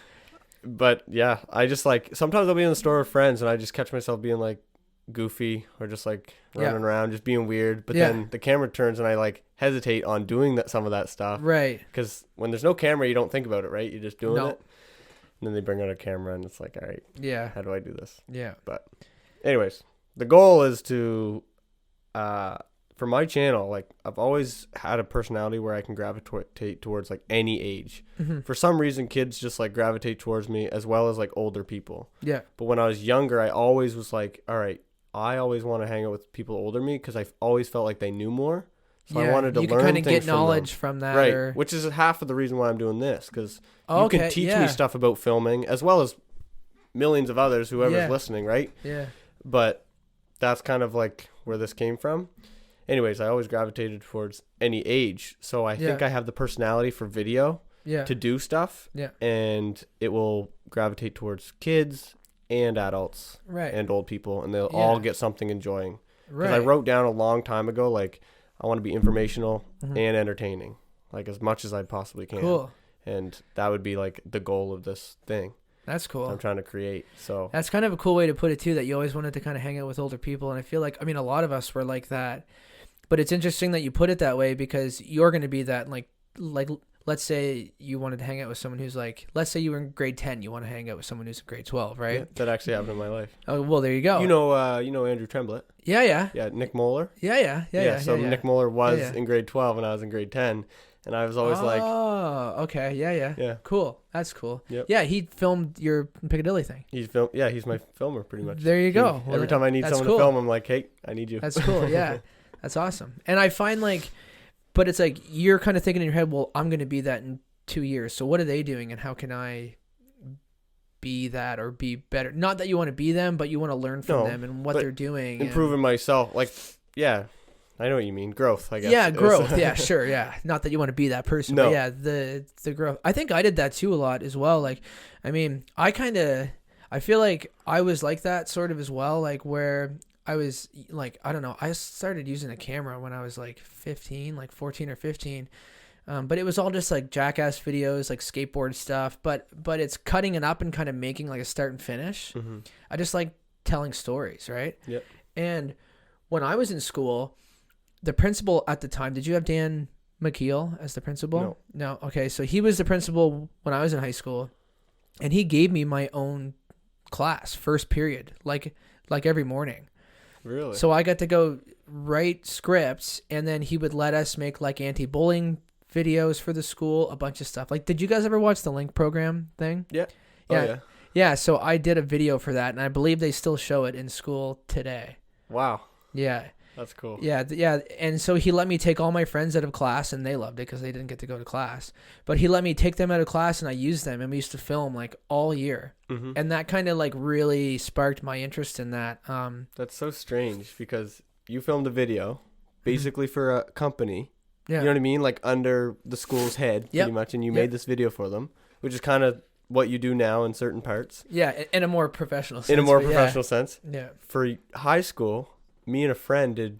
But yeah, I just like, sometimes I'll be in the store with friends and I just catch myself being like goofy or just like running around, just being weird. But then the camera turns and I like hesitate on doing some of that stuff. Right. Because when there's no camera, you don't think about it, right? You're just doing it. And then they bring out a camera and it's like, all right, how do I do this? Yeah. But anyways, the goal is to, for my channel, like I've always had a personality where I can gravitate towards like any age. Mm-hmm. For some reason, kids just like gravitate towards me as well as like older people. Yeah. But when I was younger, I always was like, all right, I always want to hang out with people older than me because I always felt like they knew more. So I wanted to learn kind of get knowledge from that. Right. Which is half of the reason why I'm doing this, because you can teach me stuff about filming as well as millions of others, whoever's listening, right? Yeah. But that's kind of like where this came from. Anyways, I always gravitated towards any age. So I think I have the personality for video to do stuff. Yeah. And it will gravitate towards kids and adults and old people. And they'll all get something enjoying. Because I wrote down a long time ago, like, I want to be informational and entertaining, like as much as I possibly can. Cool. And that would be like the goal of this thing. That's cool. I'm trying to create. So that's kind of a cool way to put it too, that you always wanted to kind of hang out with older people. And I feel like, I mean, a lot of us were like that, but it's interesting that you put it that way because you're going to be that like, let's say you wanted to hang out with someone who's like, let's say you were in grade 10, you want to hang out with someone who's in grade 12, right? Yeah, that actually happened in my life. Oh, well, there you go. You know Andrew Tremblett? Yeah. Yeah, Nick Moeller? Yeah. So Nick Moeller was in grade 12 and I was in grade 10. And I was always like... Oh, okay. Yeah. Cool. That's cool. Yep. Yeah, he filmed your Piccadilly thing. He's my filmer pretty much. There you go. Every time I need someone to film, I'm like, hey, I need you. That's cool, yeah. That's awesome. And I find like... But it's like, you're kind of thinking in your head, well, I'm going to be that in 2 years. So what are they doing and how can I be that or be better? Not that you want to be them, but you want to learn from them and what they're doing. Improving myself. Like, yeah, I know what you mean. Growth, I guess. Yeah, growth. Yeah, sure. Yeah. Not that you want to be that person. No. But yeah, the growth. I think I did that too a lot as well. Like, I mean, I feel like I was like that sort of as well. Like where I was like, I don't know. I started using a camera when I was like 15, like 14 or 15. But it was all just like jackass videos, like skateboard stuff. But it's cutting it up and kind of making like a start and finish. Mm-hmm. I just like telling stories, right? Yep. And when I was in school, the principal at the time, did you have Dan McKeel as the principal? No. Okay. So he was the principal when I was in high school, and he gave me my own class, first period, like every morning. Really? So I got to go write scripts, and then he would let us make like anti-bullying videos for the school, a bunch of stuff. Like, did you guys ever watch the Link program thing? Yeah. Yeah. So I did a video for that, and I believe they still show it in school today. Wow. Yeah. That's cool. Yeah. And so he let me take all my friends out of class, and they loved it because they didn't get to go to class. But he let me take them out of class, and I used them, and we used to film like all year. Mm-hmm. And that kind of like really sparked my interest in that. That's so strange because you filmed a video basically for a company. Yeah. You know what I mean? Like under the school's head, pretty much, and you made this video for them, which is kind of what you do now in certain parts. Yeah, in a more professional sense. In a more professional sense. Yeah. For high school, me and a friend did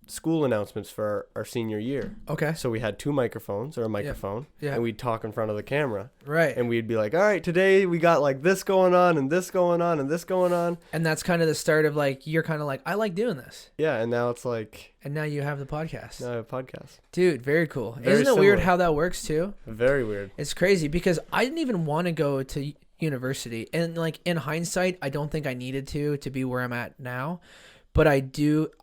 school announcements for our senior year. Okay. So we had two microphones or a microphone, and we'd talk in front of the camera. Right. And we'd be like, all right, today we got like this going on and this going on and this going on. And that's kind of the start of like, you're kind of like, I like doing this. Yeah. And now it's like. And now you have the podcast. Now I have a podcast. Dude, very cool. Very Isn't it similar. weird how that works too? Very weird. It's crazy because I didn't even want to go to university. And like in hindsight, I don't think I needed to be where I'm at now. But I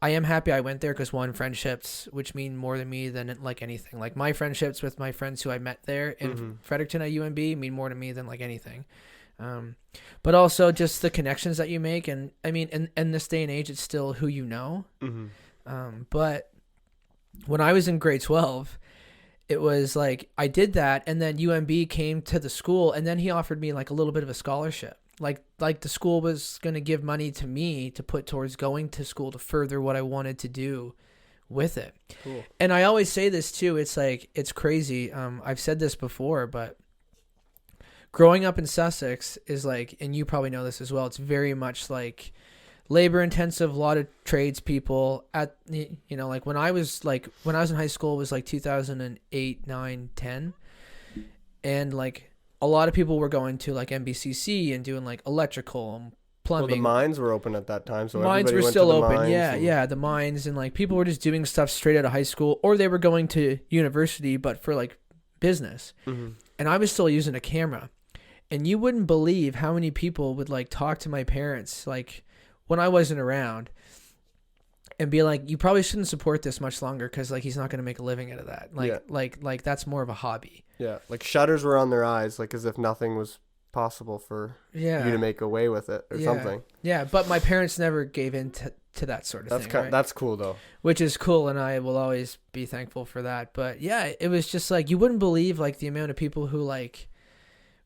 am happy I went there because one, friendships, which mean more to me than like anything. Like my friendships with my friends who I met there in Fredericton at UNB mean more to me than like anything. But also just the connections that you make. And I mean, in this day and age, it's still who you know. Mm-hmm. But when I was in grade 12, it was like I did that. And then UNB came to the school and then he offered me like a little bit of a scholarship. Like the school was going to give money to me to put towards going to school to further what I wanted to do with it. Cool. And I always say this too. It's like, it's crazy. I've said this before, but growing up in Sussex is like, and you probably know this as well. It's very much like labor intensive, a lot of tradespeople at, like when I was in high school, it was like 2008, 9, 10. And like a lot of people were going to like MBCC and doing like electrical and plumbing. Well, the mines were open at that time, so mines everybody were went still to the open. mines Yeah, the mines, and like people were just doing stuff straight out of high school, or they were going to university, but for like business. Mm-hmm. And I was still using a camera, and you wouldn't believe how many people would like talk to my parents like when I wasn't around, and be like, "You probably shouldn't support this much longer because like he's not going to make a living out of that. Like that's more of a hobby." Yeah, like shutters were on their eyes, like as if nothing was possible for you to make away with it or something. Yeah, but my parents never gave in to that sort of thing. Right? That's cool though. Which is cool, and I will always be thankful for that. But yeah, it was just like you wouldn't believe like the amount of people who like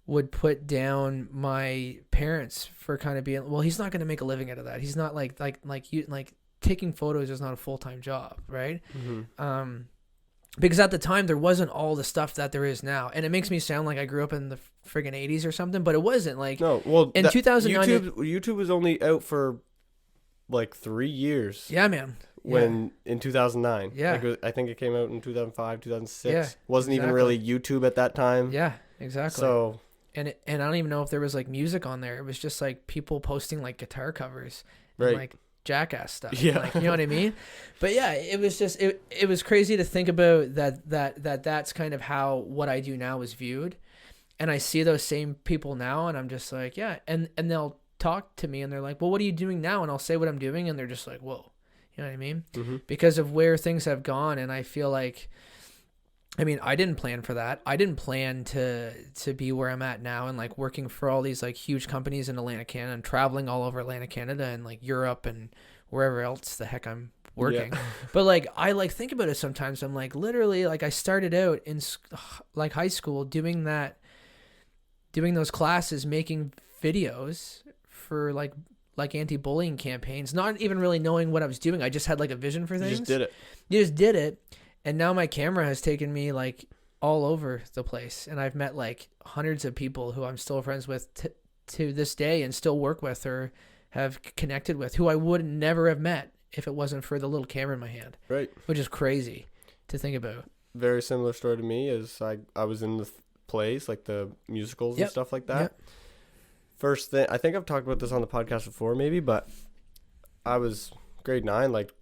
would put down my parents for kind of being, well, he's not going to make a living out of that. He's not like taking photos is not a full-time job, right? Mm-hmm. Because at the time there wasn't all the stuff that there is now, and it makes me sound like I grew up in the friggin' 80s or something, but it wasn't. Like, no, well, in 2009, YouTube was only out for like 3 years. Yeah, man. In 2009, like I think it came out in 2005, 2006. Yeah, wasn't even really YouTube at that time. Yeah, exactly. So, and I don't even know if there was like music on there. It was just like people posting like guitar covers, and, like jackass stuff. Yeah, like, you know what I mean. But yeah, it was just it was crazy to think about that's kind of how what I do now is viewed, and I see those same people now, and I'm just like, yeah, and they'll talk to me and they're like, well, what are you doing now? And I'll say what I'm doing, and they're just like, whoa, you know what I mean? Mm-hmm. Because of where things have gone, and I feel like, I mean, I didn't plan for that. I didn't plan to be where I'm at now and like working for all these like huge companies in Atlantic Canada and traveling all over Atlantic Canada and like Europe and wherever else the heck I'm working. Yeah. But like, I like think about it sometimes. I'm like, literally, like I started out in like high school doing those classes, making videos for like anti-bullying campaigns, not even really knowing what I was doing. I just had like a vision for things. You just did it. And now my camera has taken me like all over the place, and I've met like hundreds of people who I'm still friends with to this day and still work with or have connected with, who I would never have met if it wasn't for the little camera in my hand. Right. Which is crazy to think about. Very similar story to me is I was in the plays, like the musicals and stuff like that. Yep. First thing, I think I've talked about this on the podcast before maybe, but I was grade 9, like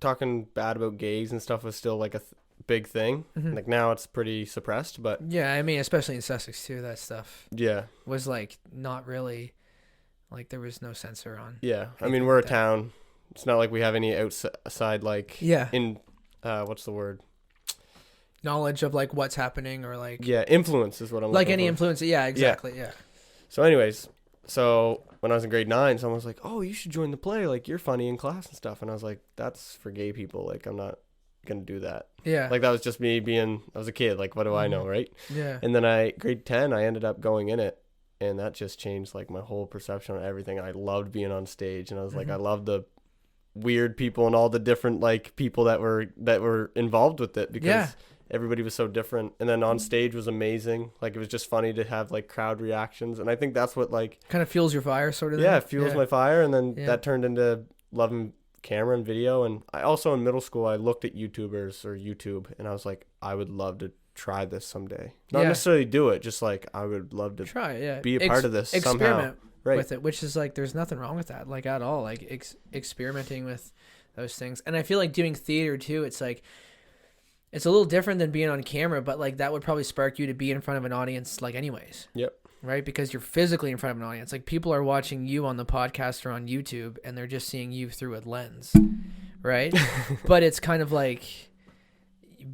talking bad about gays and stuff was still like a big thing. Mm-hmm. Like now it's pretty suppressed, but yeah, I mean, especially in Sussex too, that stuff was like not really, like there was no censor on. Yeah, I mean, we're a town. It's not like we have any outside like in what's the word, knowledge of like what's happening or like influence is what I'm like any for. Influence. Yeah, exactly. Yeah. So anyways, when I was in grade 9, someone was like, oh, you should join the play, like you're funny in class and stuff, and I was like, that's for gay people, like I'm not gonna do that. Yeah, like that was just me I was a kid, like what do I know, right? Yeah. And then grade 10 I ended up going in it, and that just changed like my whole perception on everything. I loved being on stage, and I was like, I love the weird people and all the different like people that were involved with it, because everybody was so different. And then on stage was amazing. Like it was just funny to have like crowd reactions, and I think that's what like kind of fuels your fire, sort of thing. It fuels my fire. And then that turned into loving camera and video. And I also in middle school I looked at YouTubers or YouTube, and I was like, I would love to try this someday. Not necessarily do it, just like I would love to try be a part of this experiment somehow. With it, which is like there's nothing wrong with that, like at all, like experimenting with those things. And I feel like doing theater too, it's like it's a little different than being on camera, but like that would probably spark you to be in front of an audience like anyways. Yep. Right? Because you're physically in front of an audience. Like people are watching you on the podcast or on YouTube, and they're just seeing you through a lens. Right? But it's kind of like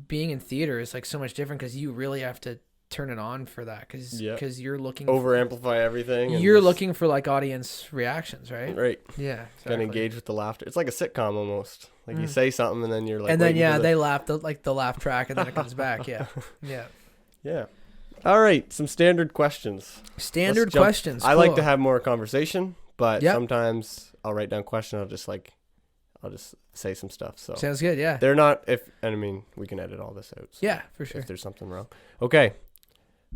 being in theater is like so much different, because you really have to turn it on for that, because you're looking over amplify everything. You're looking for like audience reactions, right? Right. Yeah. Exactly. Gotta engage with the laughter. It's like a sitcom almost. Like you say something, and then you're like, and then they laugh the laugh track, and then it comes back. Yeah. All right, some standard questions. Questions. I like to have more conversation, but sometimes I'll write down questions. I'll just say some stuff. So sounds good. Yeah. They're not we can edit all this out. So yeah, for sure. If there's something wrong. Okay.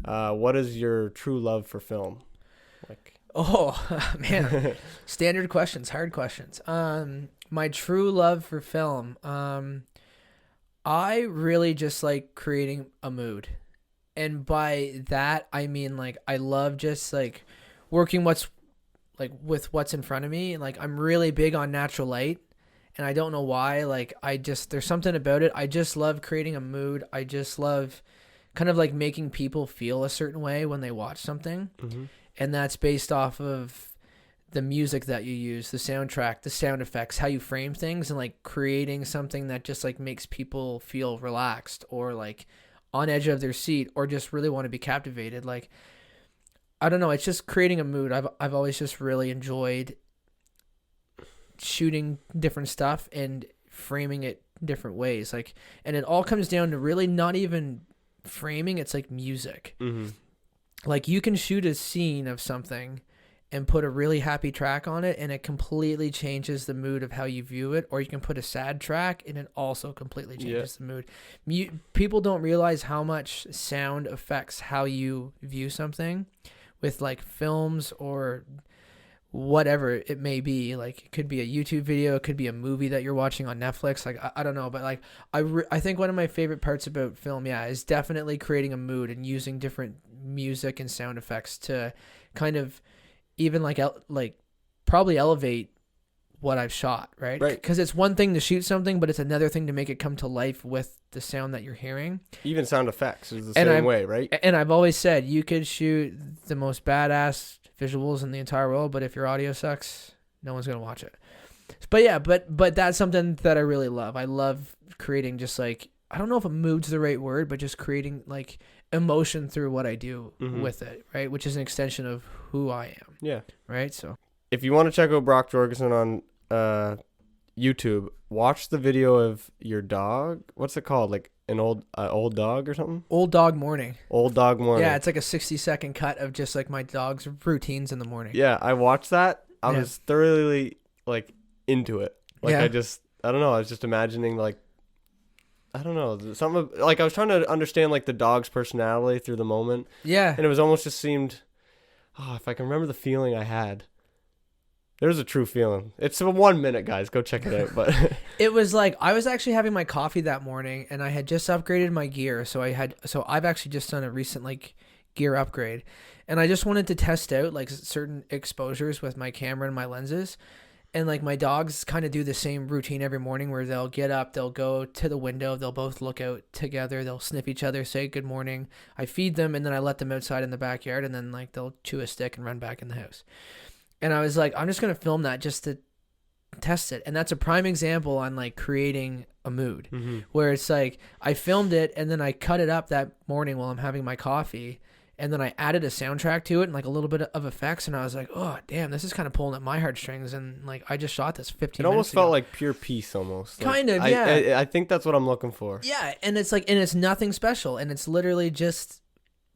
What is your true love for film? Like, Oh, man. Standard questions, hard questions. My true love for film. I really just like creating a mood. And by that, I mean, like, I love just, like, working with what's in front of me. Like, I'm really big on natural light. And I don't know why. Like, there's something about it. I just love creating a mood. I just love kind of, like, making people feel a certain way when they watch something. Mm-hmm. And that's based off of the music that you use, the soundtrack, the sound effects, how you frame things, and like creating something that just like makes people feel relaxed or like on edge of their seat or just really want to be captivated. Like, I don't know. It's just creating a mood. I've always just really enjoyed shooting different stuff and framing it different ways. Like, and it all comes down to really not even framing. It's like music. Mm-hmm. Like, you can shoot a scene of something and put a really happy track on it, and it completely changes the mood of how you view it. Or you can put a sad track, and it also completely changes the mood. People don't realize how much sound affects how you view something with, like, films or whatever it may be. Like, it could be a YouTube video, it could be a movie that you're watching on Netflix. Like, I don't know, but like, I think one of my favorite parts about film, is definitely creating a mood and using different music and sound effects to kind of even like probably elevate what I've shot, right? Because it's one thing to shoot something, but it's another thing to make it come to life with the sound that you're hearing. Even sound effects is the same way, right? And I've always said you could shoot the most badass visuals in the entire world, but if your audio sucks, no one's gonna watch it. But yeah, but that's something that I really love. I love creating just like, I don't know if a mood's the right word, but just creating like emotion through what I do with it, right? Which is an extension of who I am. Yeah. Right? So if you want to check out Brock Jorgensen on YouTube, watch the video of your dog. What's it called? Like an old dog or something? Old Dog Morning. Old Dog Morning. Yeah, it's like a 60-second cut of just like my dog's routines in the morning. Yeah, I watched that. I was thoroughly like into it. Like I don't know, I was just imagining like, I don't know, something like I was trying to understand like the dog's personality through the moment. Yeah. And it was almost just seemed, if I can remember the feeling I had. There's a true feeling. It's 1 minute, guys. Go check it out. But it was like, I was actually having my coffee that morning and I had just upgraded my gear. So I've actually just done a recent like gear upgrade, and I just wanted to test out like certain exposures with my camera and my lenses. And like my dogs kind of do the same routine every morning where they'll get up, they'll go to the window, they'll both look out together, they'll sniff each other, say good morning. I feed them and then I let them outside in the backyard, and then like they'll chew a stick and run back in the house. And I was like, I'm just going to film that just to test it. And that's a prime example on like creating a mood where it's like I filmed it and then I cut it up that morning while I'm having my coffee. And then I added a soundtrack to it and like a little bit of effects. And I was like, oh, damn, this is kind of pulling at my heartstrings. And like, I just shot this 15 minutes ago. It almost felt like pure peace almost. Kind of, yeah. I think that's what I'm looking for. Yeah. And it's like, and it's nothing special. And it's literally just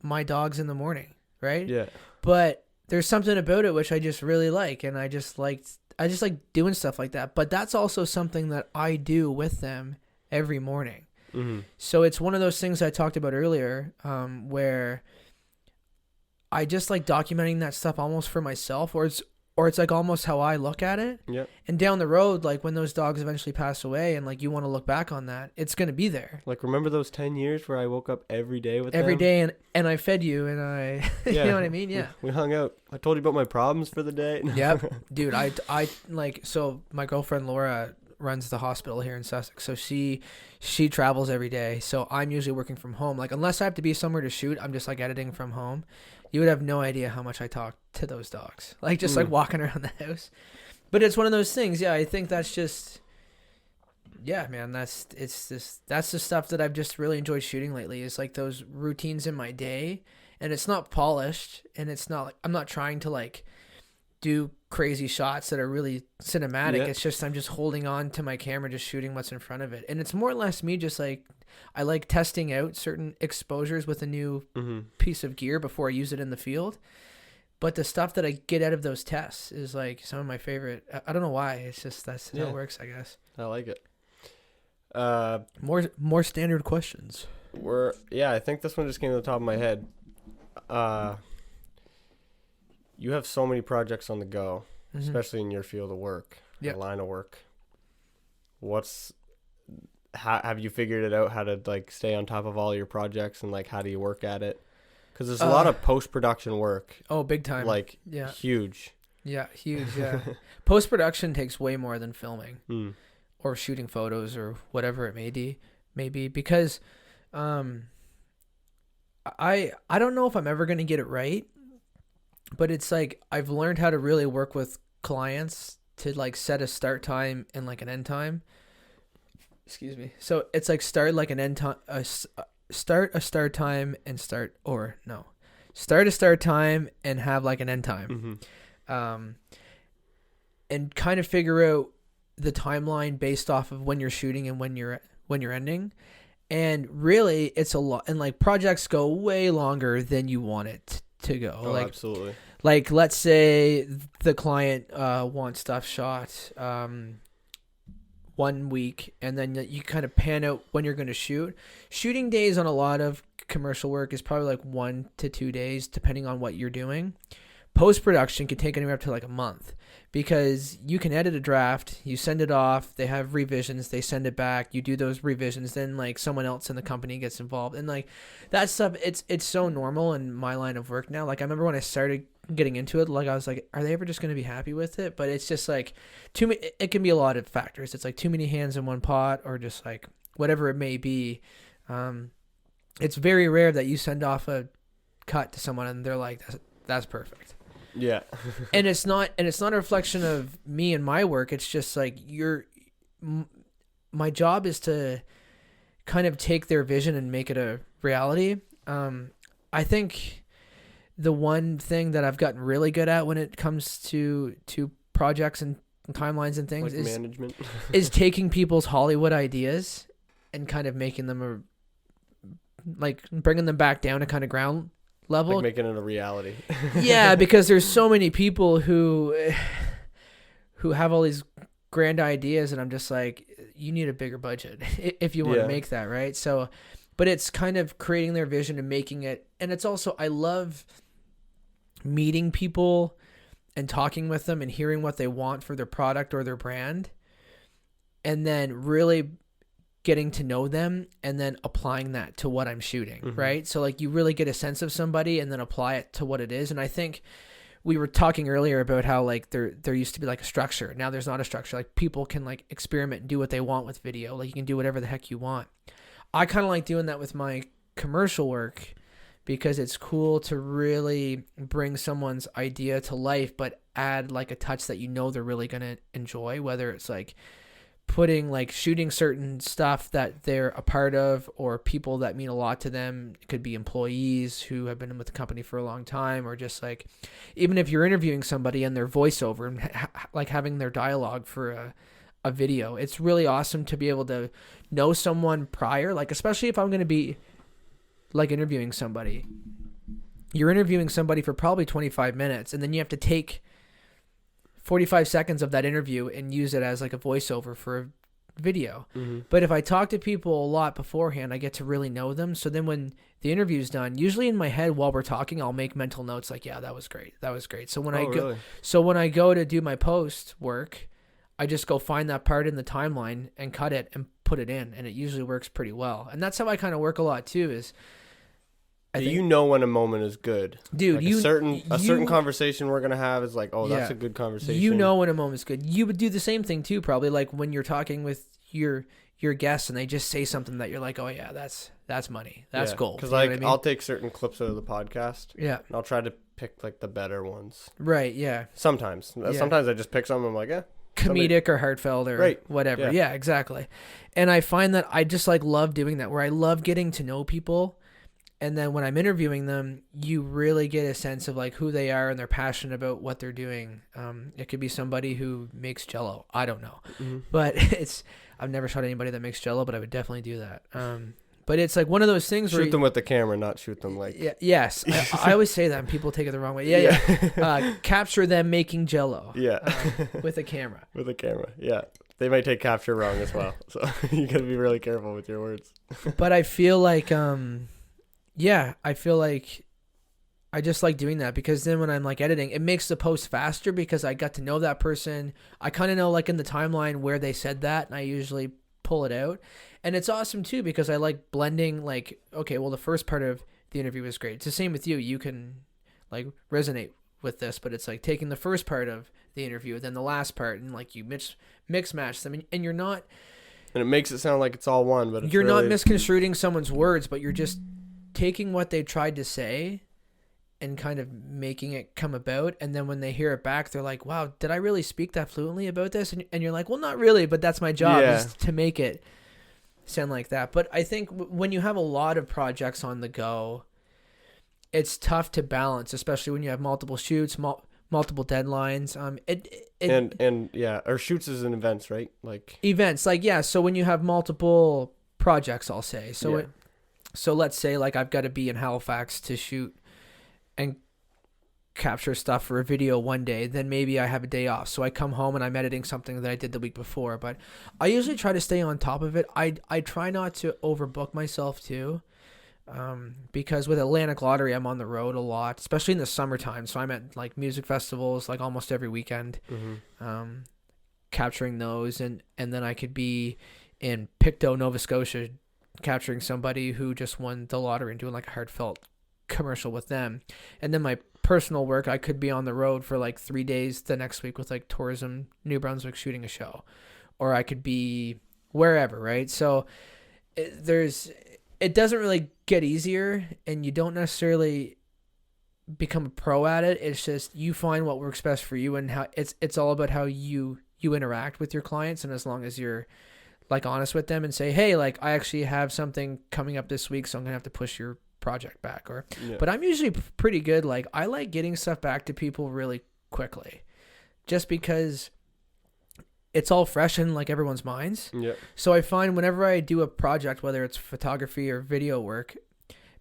my dogs in the morning. Right. Yeah. But there's something about it which I just really like. And I just like doing stuff like that. But that's also something that I do with them every morning. Mm-hmm. So it's one of those things I talked about earlier where I just like documenting that stuff almost for myself, or it's like almost how I look at it. Yeah. And down the road, like when those dogs eventually pass away and like you want to look back on that, it's going to be there. Like, remember those 10 years where I woke up every day with every them? day and I fed you and I, you know what I mean? Yeah. We hung out. I told you about my problems for the day. Yep. Dude, I like, so my girlfriend Laura runs the hospital here in Sussex. So she travels every day. So I'm usually working from home. Like, unless I have to be somewhere to shoot, I'm just like editing from home. You would have no idea how much I talk to those dogs. Like, just like walking around the house. But it's one of those things. Yeah, I think that's just, yeah, man, that's the stuff that I've just really enjoyed shooting lately, is like those routines in my day. And it's not polished, and it's not like, I'm not trying to like do crazy shots that are really cinematic. Yeah. It's just, I'm just holding on to my camera, just shooting what's in front of it. And it's more or less me just like, I like testing out certain exposures with a new piece of gear before I use it in the field. But the stuff that I get out of those tests is like some of my favorite. I don't know why. It's just, that's how it works, I guess. I like it. More standard questions. I think this one just came to the top of my head. you have so many projects on the go, especially in your field of work, your line of work. Have you figured it out how to like stay on top of all your projects, and like how do you work at it? Because there's a lot of post-production work. Oh, big time. Like huge. Yeah, huge. Yeah. Post-production takes way more than filming or shooting photos or whatever it may be, because I don't know if I'm ever going to get it right, but it's like I've learned how to really work with clients to like set a start time and like an end time. Excuse me. So it's like start like an end time, start a start time and start a start time and have like an end time. And kind of figure out the timeline based off of when you're shooting and when you're ending. And really it's a lot, and like projects go way longer than you want it to go. Oh, like, absolutely. Like, let's say the client wants stuff shot 1 week, and then you kind of pan out when you're going to shoot. Shooting days on a lot of commercial work is probably like 1 to 2 days, depending on what you're doing. Post-production can take anywhere up to like a month, because you can edit a draft, you send it off, they have revisions, they send it back, you do those revisions, then like someone else in the company gets involved, and like that stuff, it's so normal in my line of work now. Like I remember when I started getting into it, like I was like, are they ever just going to be happy with it? But it's just like it can be a lot of factors. It's like too many hands in one pot, or just like whatever it may be. It's very rare that you send off a cut to someone and they're like, that's perfect. Yeah. and it's not a reflection of me and my work. It's just like my job is to kind of take their vision and make it a reality. I think the one thing that I've gotten really good at when it comes to projects and timelines and things like is management. is taking people's Hollywood ideas and kind of making them bringing them back down to kind of ground level, like making it a reality. Yeah, because there's so many people who have all these grand ideas, and I'm just like, you need a bigger budget if you want to make that, right? So, but it's kind of creating their vision and making it, and it's also, I love meeting people and talking with them and hearing what they want for their product or their brand, and then really getting to know them and then applying that to what I'm shooting, right? So like you really get a sense of somebody and then apply it to what it is. And I think we were talking earlier about how like there used to be like a structure. Now there's not a structure. Like people can like experiment and do what they want with video. Like you can do whatever the heck you want. I kind of like doing that with my commercial work, because it's cool to really bring someone's idea to life, but add like a touch that you know they're really going to enjoy, whether it's like shooting certain stuff that they're a part of, or people that mean a lot to them. It could be employees who have been with the company for a long time, or just like, even if you're interviewing somebody and their voiceover and like having their dialogue for a video. It's really awesome to be able to know someone prior, like especially if I'm going to be like interviewing somebody. You're interviewing somebody for probably 25 minutes, and then you have to take 45 seconds of that interview and use it as like a voiceover for a video. But if I talk to people a lot beforehand, I get to really know them. So then when the interview's done, usually in my head while we're talking, I'll make mental notes like, yeah, that was great. So when when I go to do my post work, I just go find that part in the timeline and cut it and put it in, and it usually works pretty well. And that's how I kind of work a lot too, is I think, you know when a moment is good, dude. Like a certain conversation we're gonna have is like, oh, that's a good conversation. You know when a moment's good. You would do the same thing too, probably, like when you're talking with your guests and they just say something that you're like, oh yeah, that's money, that's gold. Because like, I mean? I'll take certain clips out of the podcast, and I'll try to pick like the better ones. Right. Yeah. Sometimes I just pick some. I'm like, comedic or heartfelt or whatever. Yeah, exactly. And I find that I just like love doing that, where I love getting to know people. And then when I'm interviewing them, you really get a sense of like who they are and they're passionate about what they're doing. It could be somebody who makes Jell-O. I don't know, but I've never shot anybody that makes Jell-O, but I would definitely do that. But it's like one of those things where shoot them with the camera, not shoot them like. Yeah. Yes. I always say that and people take it the wrong way. Yeah. Capture them making Jell-O. Yeah. With a camera. With a camera. Yeah. They might take capture wrong as well. So you got to be really careful with your words. But I feel like, I feel like I just like doing that because then when I'm like editing, it makes the post faster because I got to know that person. I kind of know like in the timeline where they said that, and I usually pull it out. And it's awesome too because I like blending like, okay, well, the first part of the interview was great. It's the same with you. You can like resonate with this, but it's like taking the first part of the interview, then the last part, and like you mix match them, and you're not. And it makes it sound like it's all one, but you're really not misconstruing someone's words, but you're just taking what they tried to say and kind of making it come about. And then when they hear it back, they're like, wow, did I really speak that fluently about this? And you're like, well, not really, but that's my job is to make it sound like that. But I think when you have a lot of projects on the go, it's tough to balance, especially when you have multiple shoots, multiple deadlines. Or shoots is in events, right? Like events, like, yeah. So when you have multiple projects, I'll say, so let's say like I've got to be in Halifax to shoot and capture stuff for a video one day, then maybe I have a day off. So I come home and I'm editing something that I did the week before, but I usually try to stay on top of it. I try not to overbook myself too. Because with Atlantic Lottery, I'm on the road a lot, especially in the summertime. So I'm at like music festivals, like almost every weekend, capturing those. And then I could be in Pictou, Nova Scotia, capturing somebody who just won the lottery and doing like a heartfelt commercial with them. And then my personal work, I could be on the road for like 3 days the next week with like Tourism New Brunswick shooting a show, or I could be wherever, right? So it doesn't really get easier, and you don't necessarily become a pro at it. It's just you find what works best for you, and how it's all about how you interact with your clients. And as long as you're like honest with them and say, hey, like I actually have something coming up this week, so I'm gonna have to push your project back. But I'm usually pretty good. Like I like getting stuff back to people really quickly, just because it's all fresh in like everyone's minds. Yeah. So I find whenever I do a project, whether it's photography or video work,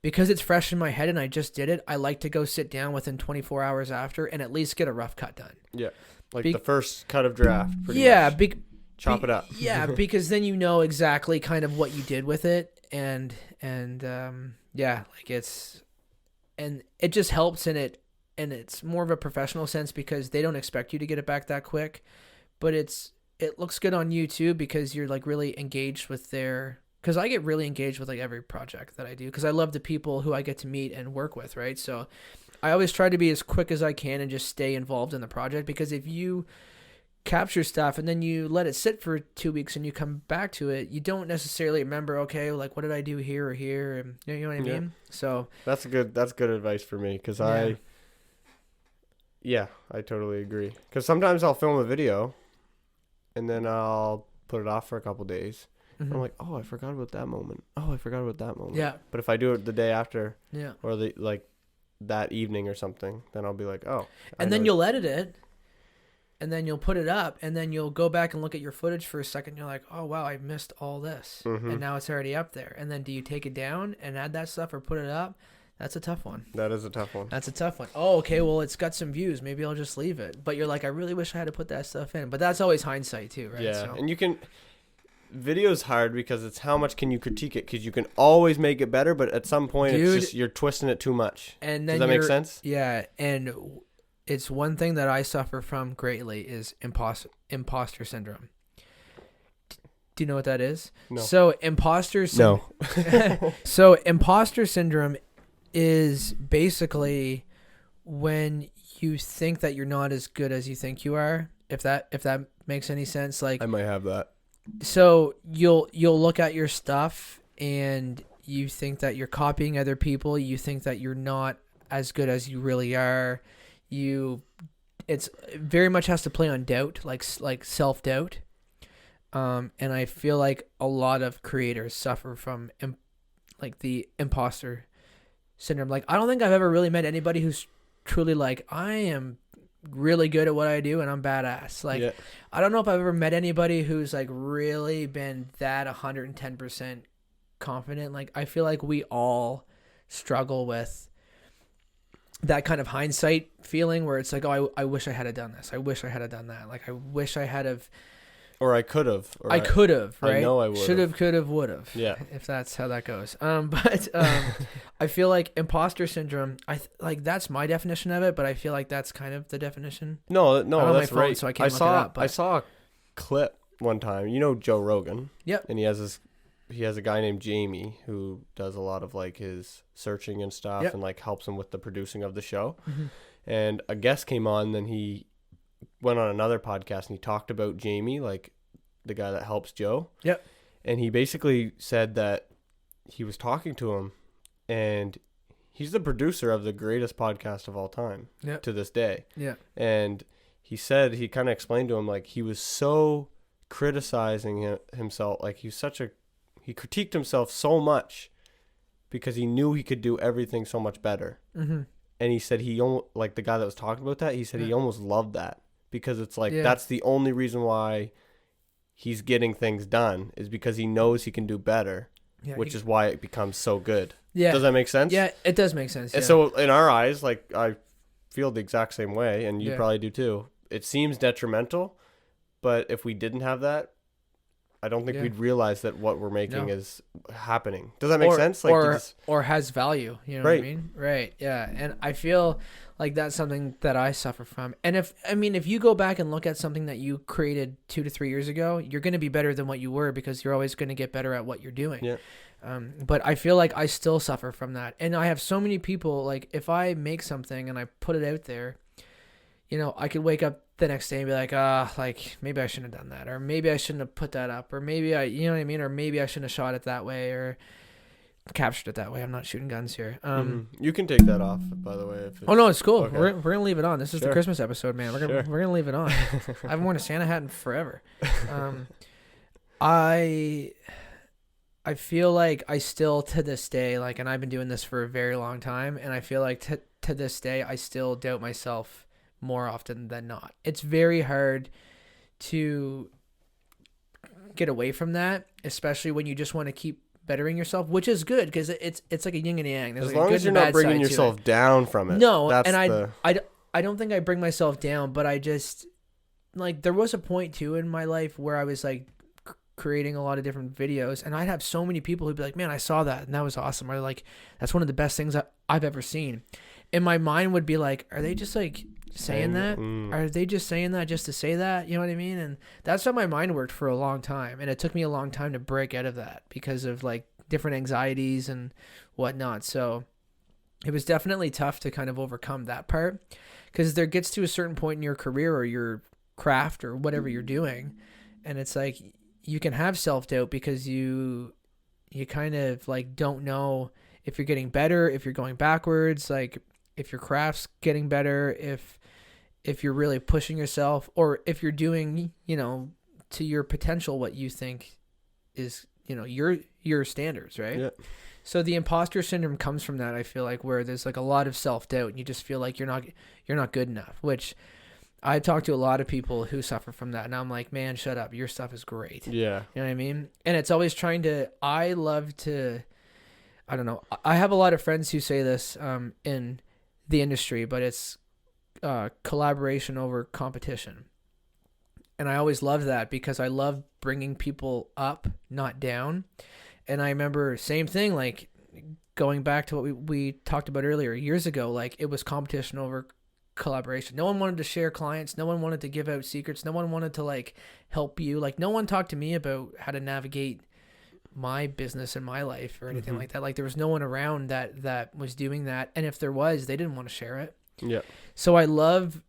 because it's fresh in my head and I just did it, I like to go sit down within 24 hours after and at least get a rough cut done. Yeah. Like the first cut of draft. Pretty much. Chop it up. Yeah, because then you know exactly kind of what you did with it, and like it just helps in it, and it's more of a professional sense because they don't expect you to get it back that quick, but it looks good on you too because you're like really engaged with because I get really engaged with like every project that I do because I love the people who I get to meet and work with, right? So I always try to be as quick as I can and just stay involved in the project, because if you capture stuff and then you let it sit for 2 weeks and you come back to it, you don't necessarily remember, okay, like what did I do here or here, and you know what I mean? So that's good advice for me, because I totally agree, because sometimes I'll film a video and then I'll put it off for a couple days. Mm-hmm. I'm like, oh, I forgot about that moment. Yeah. But if I do it the day after, or that evening or something, then I'll be like, oh. And then you'll edit it, and then you'll put it up, and then you'll go back and look at your footage for a second. And you're like, oh, wow, I missed all this. Mm-hmm. And now it's already up there. And then do you take it down and add that stuff or put it up? That's a tough one. That is a tough one. That's a tough one. Oh, okay, well, it's got some views. Maybe I'll just leave it. But you're like, I really wish I had to put that stuff in. But that's always hindsight too, right? Yeah, so. And you can... Video's hard because it's how much can you critique it, because you can always make it better, but at some point it's just you're twisting it too much. And then does that make sense? Yeah, and it's one thing that I suffer from greatly is imposter syndrome. Do you know what that is? No. So imposter syndrome is basically when you think that you're not as good as you think you are. If that makes any sense, like I might have that. So you'll look at your stuff and you think that you're copying other people. You think that you're not as good as you really are. It's very much has to play on doubt, like self-doubt. And I feel like a lot of creators suffer from like the imposter syndrome. Like I don't think I've ever really met anybody who's truly like, I am really good at what I do and I'm badass. Like I don't know if I've ever met anybody who's like really been that 110% confident. Like I feel like we all struggle with that kind of hindsight feeling where it's like, oh, I wish I had done this. I wish I had done that. Like I wish I had have Or I could have. I could have, right? I know I would. Should have, could have, would have. Yeah. If that's how that goes. But I feel like imposter syndrome, like that's my definition of it, but I feel like that's kind of the definition. No, that's right. So I can't look it up. But... I saw a clip one time. You know Joe Rogan? Yep. And he has a guy named Jamie who does a lot of like his searching and stuff, yep. and like helps him with the producing of the show. Mm-hmm. And a guest came on, then he went on another podcast and he talked about Jamie, like the guy that helps Joe. Yep. And he basically said that he was talking to him, and he's the producer of the greatest podcast of all time to this day. Yeah. And he said, he kind of explained to him, like, he was so criticizing himself. Like, he critiqued himself so much because he knew he could do everything so much better. Mm-hmm. And he said like the guy that was talking about that, he said he almost loved that because it's like, that's the only reason why he's getting things done is because he knows he can do better, which is why it becomes so good. Yeah. Does that make sense? Yeah, it does make sense. And so in our eyes, like I feel the exact same way, and you probably do too. It seems detrimental, but if we didn't have that, I don't think we'd realize that what we're making is happening. Does that make sense? Like, or has value. You know what I mean? Right. Yeah. And I feel like that's something that I suffer from. And if you go back and look at something that you created 2 to 3 years ago, you're going to be better than what you were because you're always going to get better at what you're doing. Yeah. But I feel like I still suffer from that. And I have so many people, like if I make something and I put it out there, I could wake up the next day and be like, like maybe I shouldn't have done that, or maybe I shouldn't have put that up, or maybe you know what I mean? Or maybe I shouldn't have shot it that way or captured it that way. I'm not shooting guns here. You can take that off, by the way. Oh no, it's cool. Okay. We're gonna leave it on. This is the Christmas episode, man. We're gonna leave it on. I haven't worn a Santa hat in forever. I feel like I still to this day, like, and I've been doing this for a very long time, and I feel like to this day I still doubt myself more often than not. It's very hard to get away from that, especially when you just want to keep bettering yourself, which is good because it's like a yin and yang. There's as like long as you're not bringing yourself down from it. No, and I don't think I bring myself down, but I just like there was a point too in my life where I was like creating a lot of different videos, and I'd have so many people who'd be like, "Man, I saw that and that was awesome," or like, "That's one of the best things I've ever seen." And my mind would be like, "Are they just like saying that? Are they just saying that just to say that?" You know what I mean? And that's how my mind worked for a long time, and it took me a long time to break out of that because of like different anxieties and whatnot. So it was definitely tough to kind of overcome that part because there gets to a certain point in your career or your craft or whatever you're doing, and it's like you can have self-doubt because you kind of like don't know if you're getting better, if you're going backwards, like if your craft's getting better, if you're really pushing yourself, or if you're doing, to your potential what you think is, your standards, right? Yeah. So the imposter syndrome comes from that, I feel like, where there's like a lot of self-doubt and you just feel like you're not good enough, which I talk to a lot of people who suffer from that, and I'm like, man, shut up. Your stuff is great. Yeah. You know what I mean? And it's always I don't know. I have a lot of friends who say this in the industry, but it's collaboration over competition. And I always love that because I love bringing people up, not down. And I remember same thing, like going back to what we talked about earlier years ago, like it was competition over collaboration. No one wanted to share clients. No one wanted to give out secrets. No one wanted to like help you. Like no one talked to me about how to navigate my business and my life or anything like that. Like there was no one around that was doing that. And if there was, they didn't want to share it. Yeah. So I love,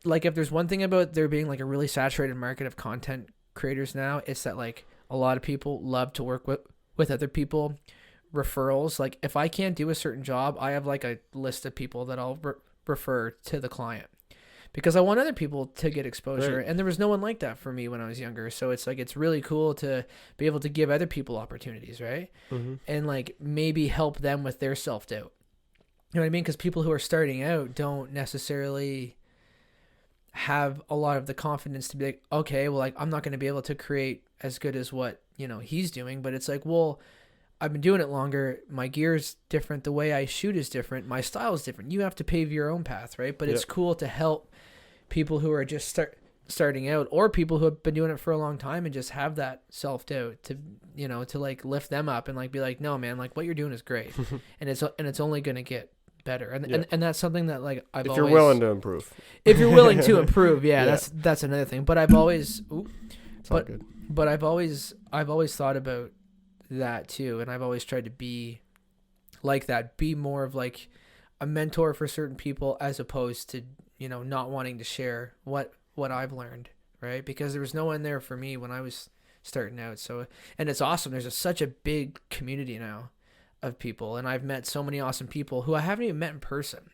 like, if there's one thing about there being like a really saturated market of content creators now, it's that like a lot of people love to work with other people. Referrals. Like if I can't do a certain job, I have like a list of people that I'll refer to the client because I want other people to get exposure. Right. And there was no one like that for me when I was younger. So it's like, it's really cool to be able to give other people opportunities. Right. And like maybe help them with their self-doubt. You know what I mean? Because people who are starting out don't necessarily have a lot of the confidence to be like, okay, well, like I'm not going to be able to create as good as what, he's doing. But it's like, well, I've been doing it longer. My gear's different. The way I shoot is different. My style is different. You have to pave your own path, right? But it's cool to help people who are just starting out, or people who have been doing it for a long time and just have that self-doubt to, you know, to like lift them up and like be like, no man, like what you're doing is great. and it's only going to get better. And that's something that like if you're willing to improve. If you're willing to improve, that's another thing. But I've always all good. But I've always thought about that too, and I've always tried to be like that, be more of like a mentor for certain people as opposed to, you know, not wanting to share what I've learned, right? Because there was no one there for me when I was starting out. So, and it's awesome. There's such a big community now of people, and I've met so many awesome people who I haven't even met in person,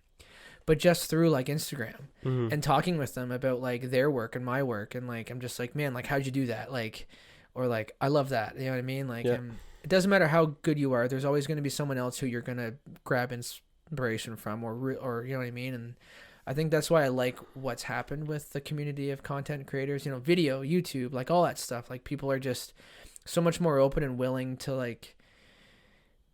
but just through like Instagram and talking with them about like their work and my work. And like, I'm just like, man, like, how'd you do that? Like, or like, I love that. You know what I mean? Like, it doesn't matter how good you are. There's always going to be someone else who you're going to grab inspiration from, or, you know what I mean? And I think that's why I like what's happened with the community of content creators, you know, video, YouTube, like all that stuff. Like people are just so much more open and willing to like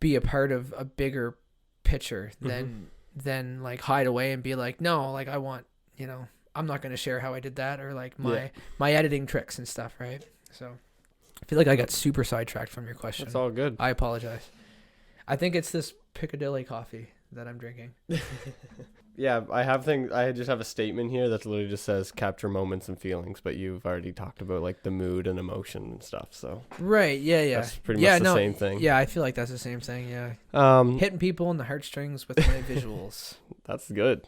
be a part of a bigger picture than like hide away and be like, no, like I want, you know, I'm not going to share how I did that, or like my editing tricks and stuff. Right. So I feel like I got super sidetracked from your question. It's all good. I apologize. I think it's this Piccadilly coffee that I'm drinking. Yeah, I just have a statement here that literally just says capture moments and feelings, but you've already talked about like the mood and emotion and stuff. So right, yeah. That's pretty much the same thing. Yeah, I feel like that's the same thing. Yeah. Hitting people in the heartstrings with my visuals. That's good.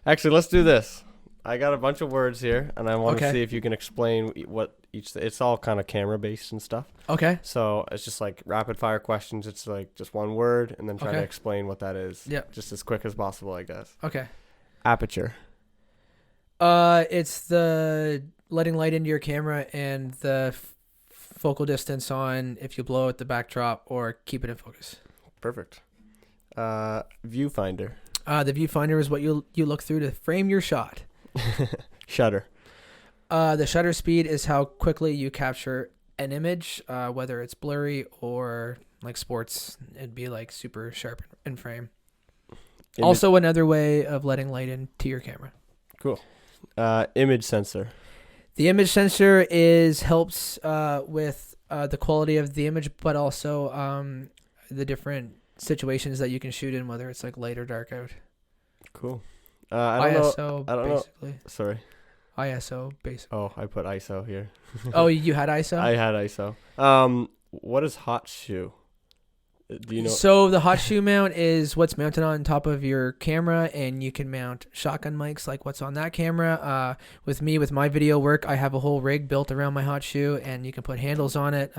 Actually, let's do this. I got a bunch of words here, and I want to see if you can explain what each. It's all kind of camera based and stuff. Okay. So it's just like rapid fire questions. It's like just one word, and then try to explain what that is. Yeah. Just as quick as possible, I guess. Okay. Aperture. It's the letting light into your camera and the focal distance on if you blow out the backdrop or keep it in focus. Perfect. Viewfinder. The viewfinder is what you look through to frame your shot. Shutter. The shutter speed is how quickly you capture an image, whether it's blurry or like sports, it'd be like super sharp in frame. Also another way of letting light into your camera. Cool. Image sensor. The image sensor helps with the quality of the image, but also the different situations that you can shoot in, whether it's like light or dark out. Cool. ISO, I don't basically. know. Sorry. ISO, basically. Oh, I put ISO here. Oh, you had ISO? I had ISO. What is hot shoe? Do you know? So the hot shoe mount is what's mounted on top of your camera, and you can mount shotgun mics like what's on that camera. With my video work, I have a whole rig built around my hot shoe, and you can put handles on it.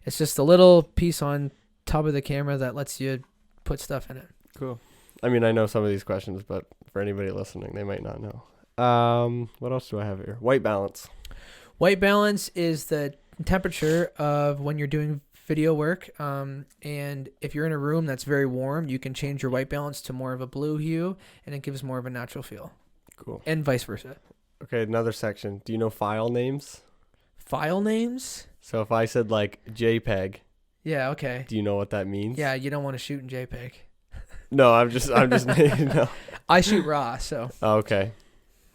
It's just a little piece on top of the camera that lets you put stuff in it. Cool. I mean, I know some of these questions, but for anybody listening, they might not know. What else do I have here? White balance. White balance is the temperature of when you're doing video work. And if you're in a room that's very warm, you can change your white balance to more of a blue hue, and it gives more of a natural feel. Cool. And vice versa. Okay, another section. Do you know file names? File names? So if I said like JPEG. Yeah, okay. Do you know what that means? Yeah, you don't want to shoot in JPEG. No, I'm just no. I shoot RAW, so. Oh, okay.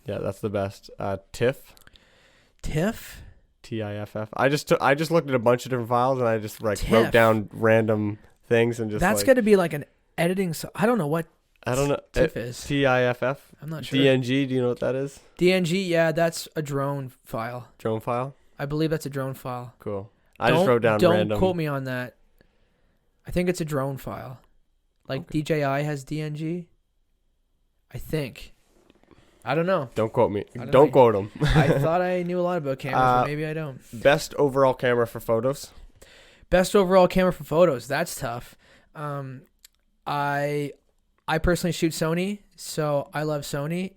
Yeah, that's the best. TIFF. TIFF? TIFF. I just looked at a bunch of different files, and I just like wrote down random things and just. That's got to be like an editing. I don't know what. I don't know. TIFF is. TIFF. I'm not sure. DNG. Do you know what that is? DNG. Yeah, that's a drone file. Drone file. I believe that's a drone file. Cool. I just wrote down random. Don't quote me on that. I think it's a drone file. Like okay. DJI has DNG. I think. I don't know. Don't quote me. Don't quote them. I thought I knew a lot about cameras, but maybe I don't. Best overall camera for photos? Best overall camera for photos. That's tough. I personally shoot Sony, so I love Sony.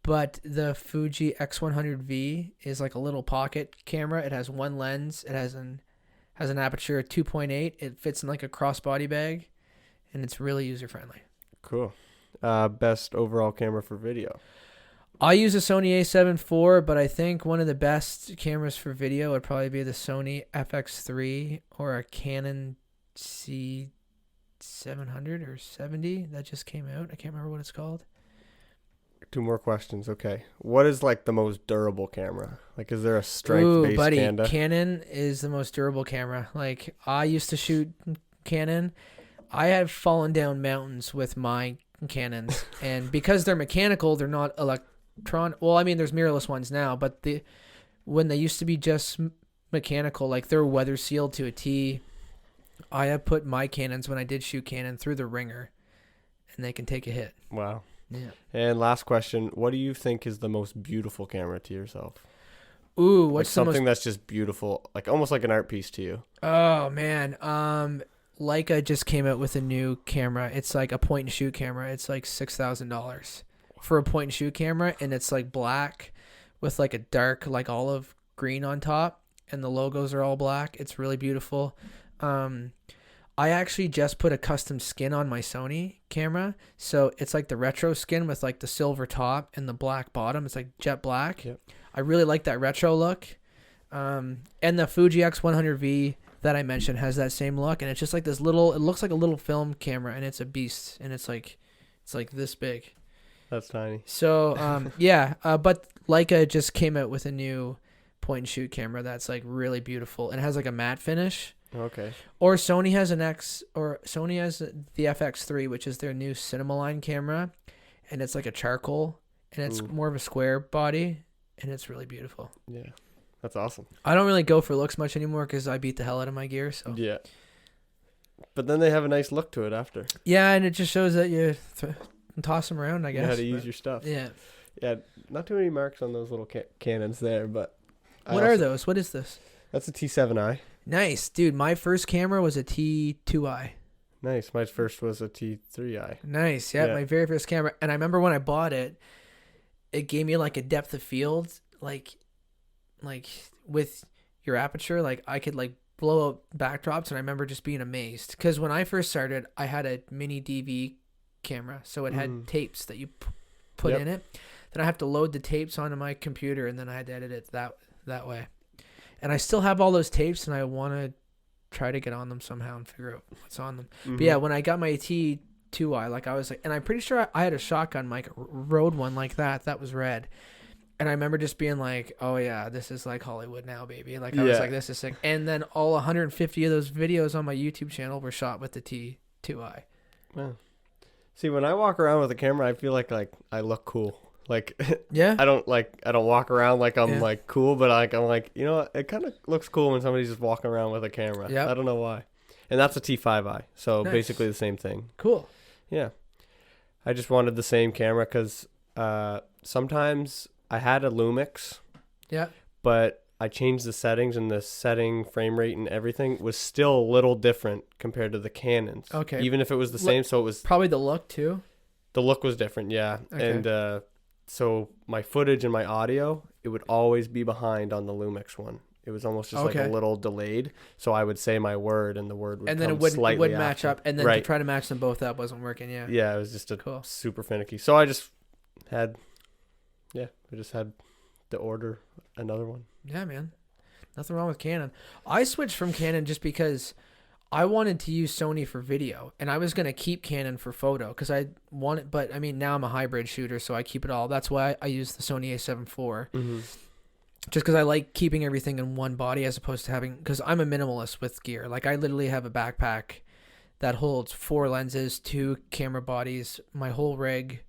But the Fuji X100V is like a little pocket camera. It has one lens. It has an aperture of 2.8. It fits in like a crossbody bag, and it's really user friendly. Cool. Best overall camera for video? I use a Sony a7 IV, but I think one of the best cameras for video would probably be the Sony FX3 or a Canon C700 or 70 that just came out. I can't remember what it's called. 2 more questions. Okay. What is like the most durable camera? Like, is there a strength-based buddy, Canada? Canon is the most durable camera. Like, I used to shoot Canon. I have fallen down mountains with my Canons, and because they're mechanical, they're not electron. Well, I mean, there's mirrorless ones now, but when they used to be just mechanical, like they're weather sealed to a T. I have put my Canons when I did shoot Canon through the ringer, and they can take a hit. Wow. Yeah. And last question: what do you think is the most beautiful camera to yourself? Ooh, what's like something that's just beautiful, like almost like an art piece to you? Oh man, Leica just came out with a new camera. It's like a point and shoot camera. It's like $6,000 for a point and shoot camera, and it's like black with like a dark like olive green on top, and the logos are all black. It's really beautiful. I actually just put a custom skin on my Sony camera, so it's like the retro skin with like the silver top and the black bottom. It's like jet black. Yep. I really like that retro look. And the Fuji X100V that I mentioned has that same look, and it's just like this little, it looks like a little film camera, and it's a beast, and it's like this big. That's tiny. So yeah, but Leica just came out with a new point and shoot camera that's like really beautiful, and it has like a matte finish. Okay. Or Sony has Sony has the FX3, which is their new cinema line camera, and it's like a charcoal, and it's more of a square body, and it's really beautiful. Yeah. That's awesome. I don't really go for looks much anymore because I beat the hell out of my gear. So yeah, but then they have a nice look to it after. Yeah, and it just shows that you toss them around, I guess. You know how to use your stuff. Yeah. Yeah, not too many marks on those little Canons there, but... What are those? What is this? That's a T7i. Nice. Dude, my first camera was a T2i. Nice. My first was a T3i. Nice. Yeah, my very first camera. And I remember when I bought it, it gave me like a depth of field, like with your aperture, like I could like blow up backdrops, and I remember just being amazed because when I first started, I had a mini DV camera, so it had tapes that you put in it. Then I have to load the tapes onto my computer, and then I had to edit it that way. And I still have all those tapes, and I want to try to get on them somehow and figure out what's on them. But yeah, when I got my T2i, like I was like, and I'm pretty sure I had a shotgun mic, Rode one like that was red. And I remember just being like, oh, yeah, this is like Hollywood now, baby. Like, I was like, this is sick. And then all 150 of those videos on my YouTube channel were shot with the T2i. Wow. See, when I walk around with a camera, I feel like I look cool. Like, yeah, I don't walk around like I'm like cool, but I'm like, you know, it kind of looks cool when somebody's just walking around with a camera. Yeah. I don't know why. And that's a T5i. So basically the same thing. Cool. Yeah. I just wanted the same camera because sometimes I had a Lumix. Yeah. But I changed the settings, and the setting, frame rate, and everything was still a little different compared to the Canons. Okay. Even if it was the same, so it was... Probably the look, too? The look was different, yeah. Okay. And so my footage and my audio, it would always be behind on the Lumix one. It was almost just like a little delayed. So I would say my word, and the word would come slightly after. And then it wouldn't match up. And then to try to match them both up wasn't working, yeah. Yeah, it was just super finicky. So I just had... Yeah, I just had to order another one. Yeah, man. Nothing wrong with Canon. I switched from Canon just because I wanted to use Sony for video, and I was going to keep Canon for photo because I wanted, but I mean, now I'm a hybrid shooter, so I keep it all. That's why I use the Sony A7 IV. Mm-hmm. Just because I like keeping everything in one body as opposed to having, because I'm a minimalist with gear. Like, I literally have a backpack that holds 4 lenses, 2 camera bodies, my whole rig,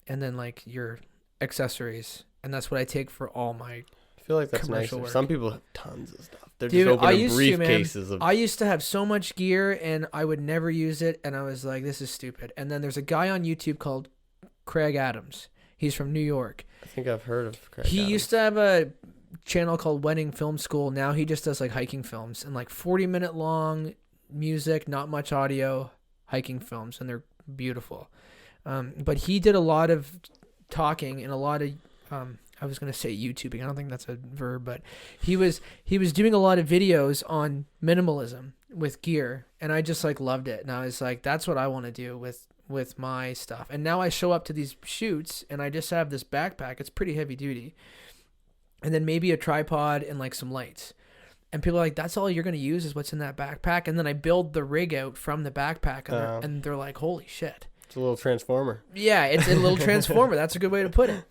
and then like your accessories, and that's what I take for all my I feel like that's nice. Some people have tons of stuff. They're just opening briefcases of... I used to have so much gear, and I would never use it, and I was like, this is stupid. And then there's a guy on YouTube called Craig Adams. He's from New York. I think I've heard of Craig Adams. He used to have a channel called Wedding Film School. Now he just does like hiking films and like 40-minute long music, not much audio, hiking films, and they're beautiful. But he did a lot of talking and a lot of, I was going to say YouTubing. I don't think that's a verb, but he was doing a lot of videos on minimalism with gear, and I just like loved it. And I was like, that's what I want to do with my stuff. And now I show up to these shoots, and I just have this backpack. It's pretty heavy duty, and then maybe a tripod and like some lights. And people are like, that's all you're going to use is what's in that backpack. And then I build the rig out from the backpack, and they're like, holy shit. It's a little transformer. Yeah, it's a little transformer. That's a good way to put it.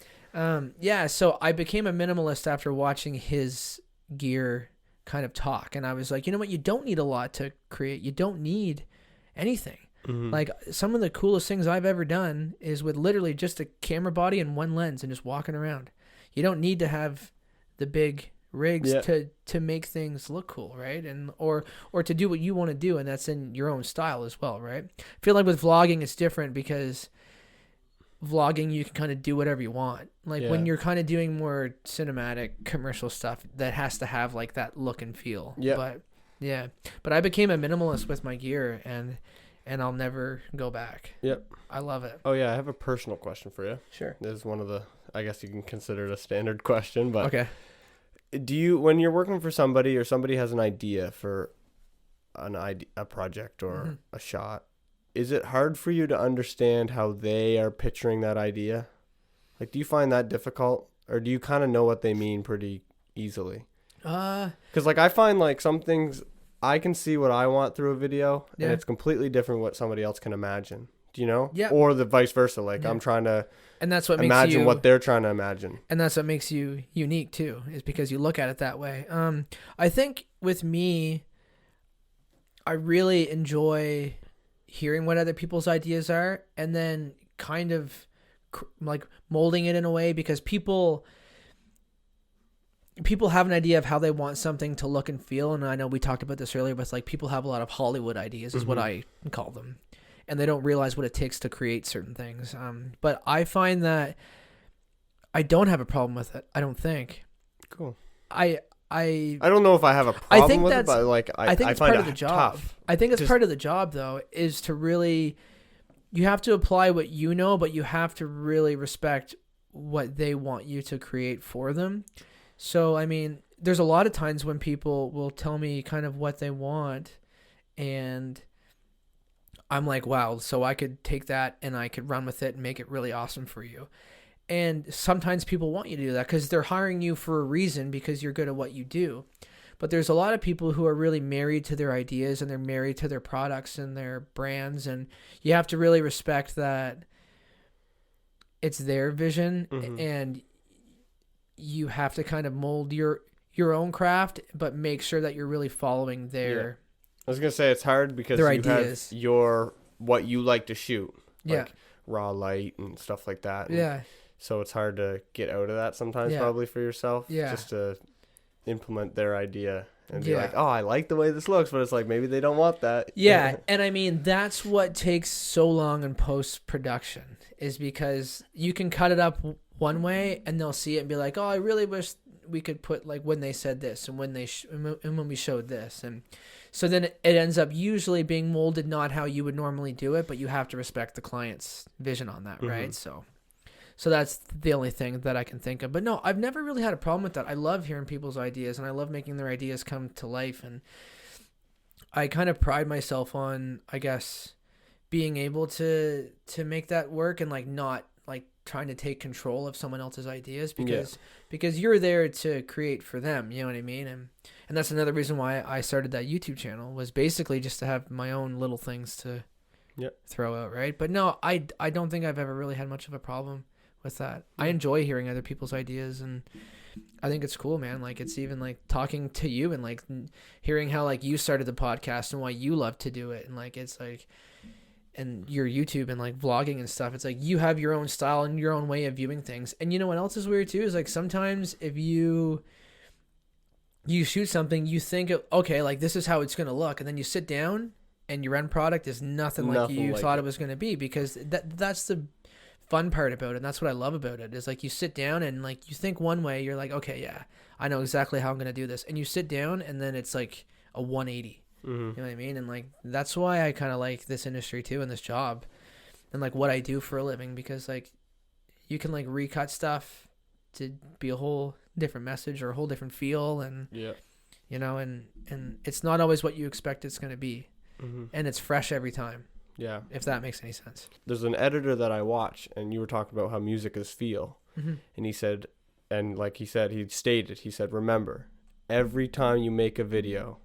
Yeah, so I became a minimalist after watching his gear kind of talk. And I was like, you know what? You don't need a lot to create. You don't need anything. Mm-hmm. Like, some of the coolest things I've ever done is with literally just a camera body and one lens and just walking around. You don't need to have the big rigs to make things look cool, right? And or to do what you want to do, and that's in your own style as well, right? I feel like with vlogging it's different because vlogging you can kind of do whatever you want. Like when you're kind of doing more cinematic commercial stuff, that has to have like that look and feel. But I became a minimalist with my gear, and I'll never go back. I love it. Oh yeah, I have a personal question for you. Sure. This is one of the, I guess you can consider it a standard question, but okay. Do you, when you're working for somebody or somebody has an idea for a project or a shot, is it hard for you to understand how they are picturing that idea? Like, do you find that difficult, or do you kind of know what they mean pretty easily? Because like I find like some things I can see what I want through a video, and it's completely different what somebody else can imagine. Do you know? Yeah. Or the vice versa. Like I'm trying to and that's what imagine makes you, what they're trying to imagine. And that's what makes you unique too, is because you look at it that way. I think with me, I really enjoy hearing what other people's ideas are, and then kind of like molding it in a way, because people have an idea of how they want something to look and feel. And I know we talked about this earlier, but like people have a lot of Hollywood ideas is what I call them. And they don't realize what it takes to create certain things. But I find that I don't have a problem with it. I don't think. Cool. I don't know if I have a problem with it, but like I think it's part of the job. Tough. I think it's part of the job though, is to really, you have to apply what you know, but you have to really respect what they want you to create for them. So, I mean, there's a lot of times when people will tell me kind of what they want, and I'm like, wow, so I could take that and I could run with it and make it really awesome for you. And sometimes people want you to do that because they're hiring you for a reason, because you're good at what you do. But there's a lot of people who are really married to their ideas, and they're married to their products and their brands. And you have to really respect that it's their vision, and you have to kind of mold your own craft, but make sure that you're really following their I was going to say it's hard because you ideas. Have what you like to shoot. Like raw light and stuff like that. And so it's hard to get out of that sometimes probably for yourself. Just to implement their idea and be like, oh, I like the way this looks, but it's like maybe they don't want that. Yeah. And I mean, that's what takes so long in post-production, is because you can cut it up one way and they'll see it and be like, oh, I really wish we could put like when they said this and when when we showed this. And so then it ends up usually being molded not how you would normally do it, but you have to respect the client's vision on that, right? So that's the only thing that I can think of. But no, I've never really had a problem with that. I love hearing people's ideas, and I love making their ideas come to life. And I kind of pride myself on, I guess, being able to make that work, and like not like trying to take control of someone else's ideas, because you're there to create for them, you know what I mean? And that's another reason why I started that YouTube channel, was basically just to have my own little things to throw out, right? But no, I don't think I've ever really had much of a problem with that. I enjoy hearing other people's ideas, and I think it's cool, man. Like, it's even like talking to you and like hearing how like you started the podcast and why you love to do it, and like it's like, and your YouTube and like vlogging and stuff, it's like you have your own style and your own way of viewing things. And you know what else is weird too, is like sometimes if you shoot something, you think, okay, like this is how it's gonna look, and then you sit down and your end product is nothing like you thought it was gonna be, because that's the fun part about it, and that's what I love about it, is like you sit down and like you think one way, you're like, okay, yeah, I know exactly how I'm gonna do this, and you sit down and then it's like a 180. You know what I mean? And like that's why I kind of like this industry too, and this job, and like what I do for a living, because like you can like recut stuff to be a whole different message or a whole different feel, and you know, and it's not always what you expect it's going to be, and it's fresh every time. Yeah, if that makes any sense. There's an editor that I watch, and you were talking about how music is feel, and he said, and like he said, he said, remember, every time you make a video,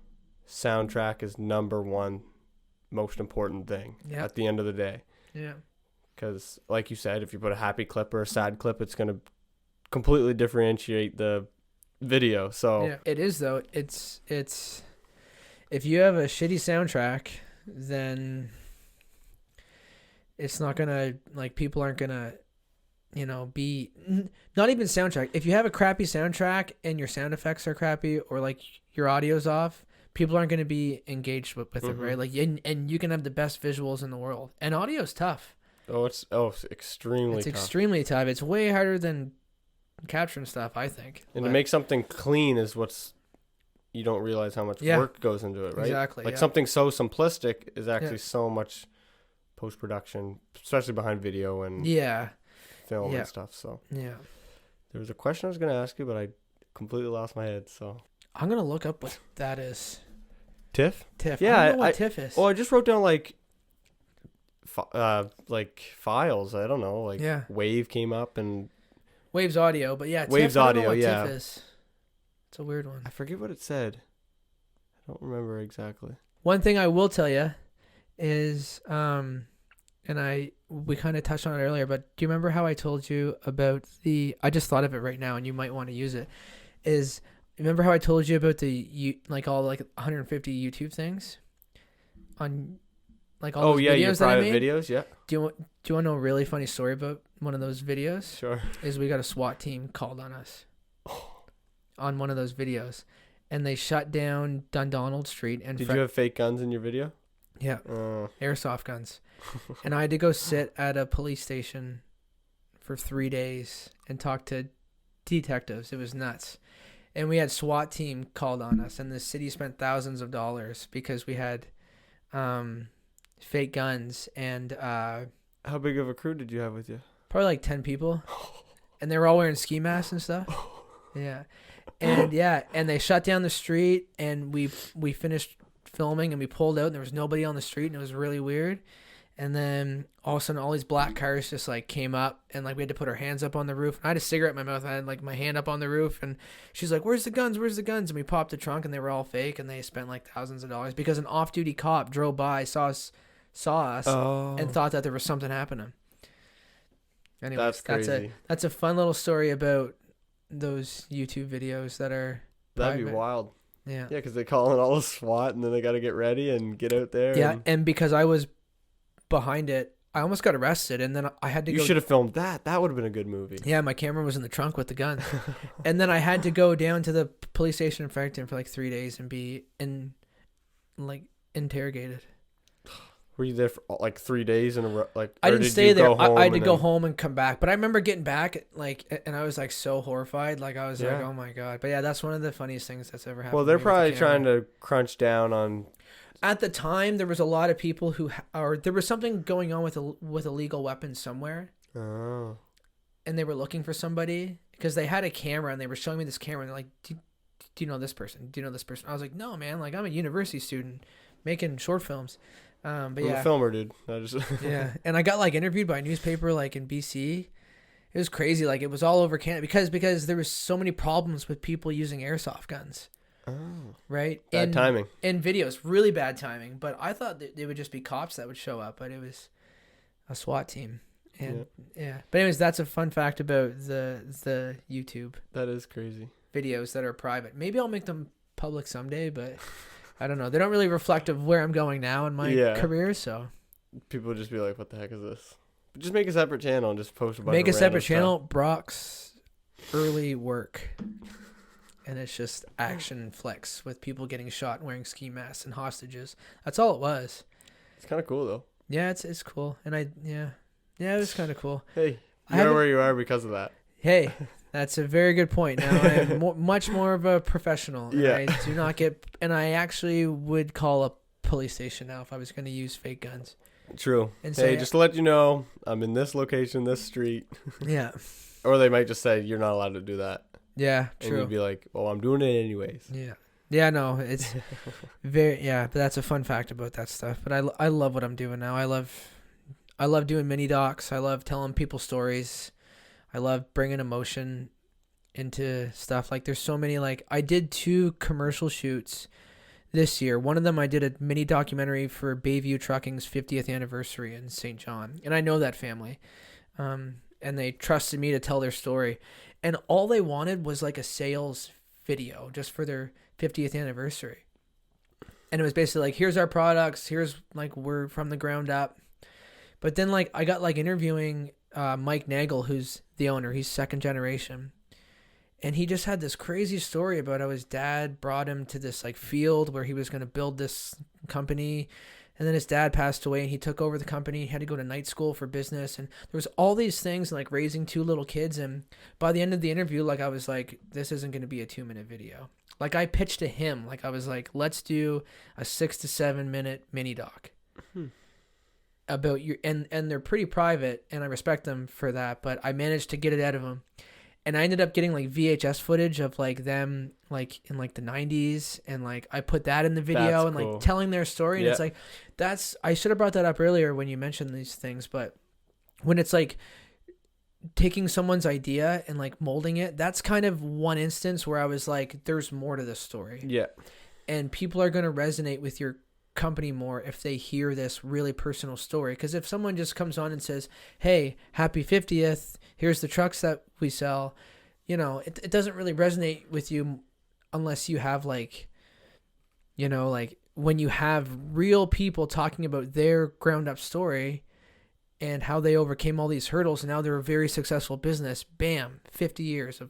soundtrack is number one most important thing at the end of the day. Yeah. Because, like you said, if you put a happy clip or a sad clip, it's going to completely differentiate the video. So yeah, it is though. It's if you have a shitty soundtrack, then it's not gonna, like, people aren't gonna, be, not even soundtrack. If you have a crappy soundtrack and your sound effects are crappy, or like your audio's off, people aren't gonna be engaged with it, right? Like, and you can have the best visuals in the world, and audio's tough. It's extremely tough. It's extremely tough. It's way harder than capturing stuff, I think. And to make something clean is you don't realize how much work goes into it, right? Exactly. Like something so simplistic is actually so much post-production, especially behind video and film and stuff. So there was a question I was going to ask you, but I completely lost my head. So I'm going to look up what that is. TIFF? TIFF. Yeah, I don't know what TIFF is. Oh, I just wrote down like files. I don't know. Like Wave came up and Waves audio, but Waves TIFF, audio. TIFF is. It's a weird one. I forget what it said. I don't remember exactly. One thing I will tell you is, and we kind of touched on it earlier, but do you remember how I told you about I just thought of it right now, and you might want to use it. Remember how I told you about all 150 YouTube things on, like, all those videos your that I made? videos, yeah. Do you want to know a really funny story about one of those videos? Sure. Is we got a SWAT team called on us on one of those videos, and they shut down Dundonald Street. And did you have fake guns in your video? Yeah, airsoft guns. And I had to go sit at a police station for 3 days and talk to detectives. It was nuts. And we had SWAT team called on us, and the city spent thousands of dollars because we had fake guns. And how big of a crew did you have with you? Probably like 10 people, and they were all wearing ski masks and stuff. Yeah. And and they shut down the street, and we finished filming, and we pulled out, and there was nobody on the street, and it was really weird. And then all of a sudden, all these black cars just like came up, and like we had to put our hands up on the roof. And I had a cigarette in my mouth. I had like my hand up on the roof, and she's like, "Where's the guns? Where's the guns?" And we popped the trunk, and they were all fake, and they spent like thousands of dollars because an off-duty cop drove by, saw us, and thought that there was something happening. Anyways, that's a fun little story about those YouTube videos that are that'd private. Be wild. Yeah, because they call in all the SWAT, and then they got to get ready and get out there. Yeah, and because I was behind it, I almost got arrested, and then I had to go. You should have filmed that. That would have been a good movie. Yeah, my camera was in the trunk with the gun. And then I had to go down to the police station in Fredericton for like 3 days and be interrogated. Were you there for like 3 days in a row? Like, I didn't stay there. I had to go home and come back. But I remember getting back, and I was like so horrified. Like, I was like, oh my God. But yeah, that's one of the funniest things that's ever happened. Well, they're probably trying to crunch down on. At the time, there was a lot of people there was something going on with illegal weapons somewhere. Oh. And they were looking for somebody because they had a camera, and they were showing me this camera, and they're like, do you know this person? Do you know this person? I was like, no, man. Like, I'm a university student making short films. But I'm a filmer, dude. Yeah, and I got like interviewed by a newspaper like in BC. It was crazy. Like, it was all over Canada because there was so many problems with people using airsoft guns. Oh, right. Bad timing. In videos, really bad timing. But I thought that it would just be cops that would show up, but it was a SWAT team. And but anyways, that's a fun fact about the YouTube. That is crazy. Videos that are private. Maybe I'll make them public someday, but. I don't know. They don't really reflect of where I'm going now in my career, so people would just be like, "What the heck is this?" But just make a separate channel and just post a bunch. Make a separate channel. Brock's early work, and it's just action flicks with people getting shot and wearing ski masks and hostages. That's all it was. It's kind of cool though. Yeah, it's cool, and it was kind of cool. Hey, you are where you are because of that. Hey. That's a very good point. Now I'm much more of a professional. Yeah. I do not and I actually would call a police station now if I was going to use fake guns. True. And hey, just to let you know, I'm in this location, this street. Yeah. Or they might just say, you're not allowed to do that. Yeah, true. And you'd be like, well, I'm doing it anyways. Yeah. Yeah, no, it's but that's a fun fact about that stuff. But I love what I'm doing now. I love doing mini docs. I love telling people stories. I love bringing emotion into stuff. Like, there's so many, like, I did 2 commercial shoots this year. One of them, I did a mini documentary for Bayview Trucking's 50th anniversary in St. John. And I know that family. And they trusted me to tell their story. And all they wanted was like a sales video just for their 50th anniversary. And it was basically like, here's our products. Here's like, we're from the ground up. But then like, I got like interviewing Mike Nagel, who's the owner. He's second generation. And he just had this crazy story about how his dad brought him to this like field where he was going to build this company. And then his dad passed away and he took over the company. He had to go to night school for business. And there was all these things like raising 2 little kids. And by the end of the interview, like I was like, this isn't going to be a 2-minute video. Like I pitched to him, like I was like, let's do a 6 to 7 minute mini doc about your, and they're pretty private and I respect them for that, but I managed to get it out of them. And I ended up getting like VHS footage of like them like in like the 90s. And like I put that in the video. That's and cool. Like telling their story. And it's like, I should have brought that up earlier when you mentioned these things. But when it's like taking someone's idea and like molding it, that's kind of one instance where I was like, there's more to this story. Yeah. And people are going to resonate with your company more if they hear this really personal story. Because if someone just comes on and says, hey, happy 50th, here's the trucks that we sell, you know, it doesn't really resonate with you unless you have like, you know, like when you have real people talking about their ground up story and how they overcame all these hurdles and now they're a very successful business. Bam, 50 years of,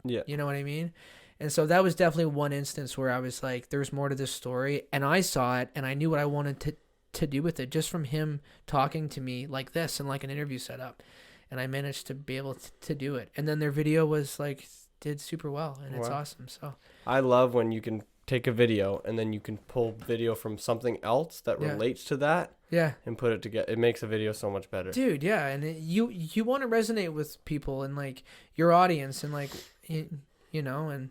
you know what I mean? And so that was definitely one instance where I was like, there's more to this story. And I saw it and I knew what I wanted to do with it just from him talking to me like this and like an interview setup. And I managed to be able to do it. And then their video was like, did super well. And it's awesome. So I love when you can take a video and then you can pull video from something else that relates to that. Yeah. And put it together. It makes a video so much better. Dude, yeah. And you want to resonate with people and like your audience and like, you know, and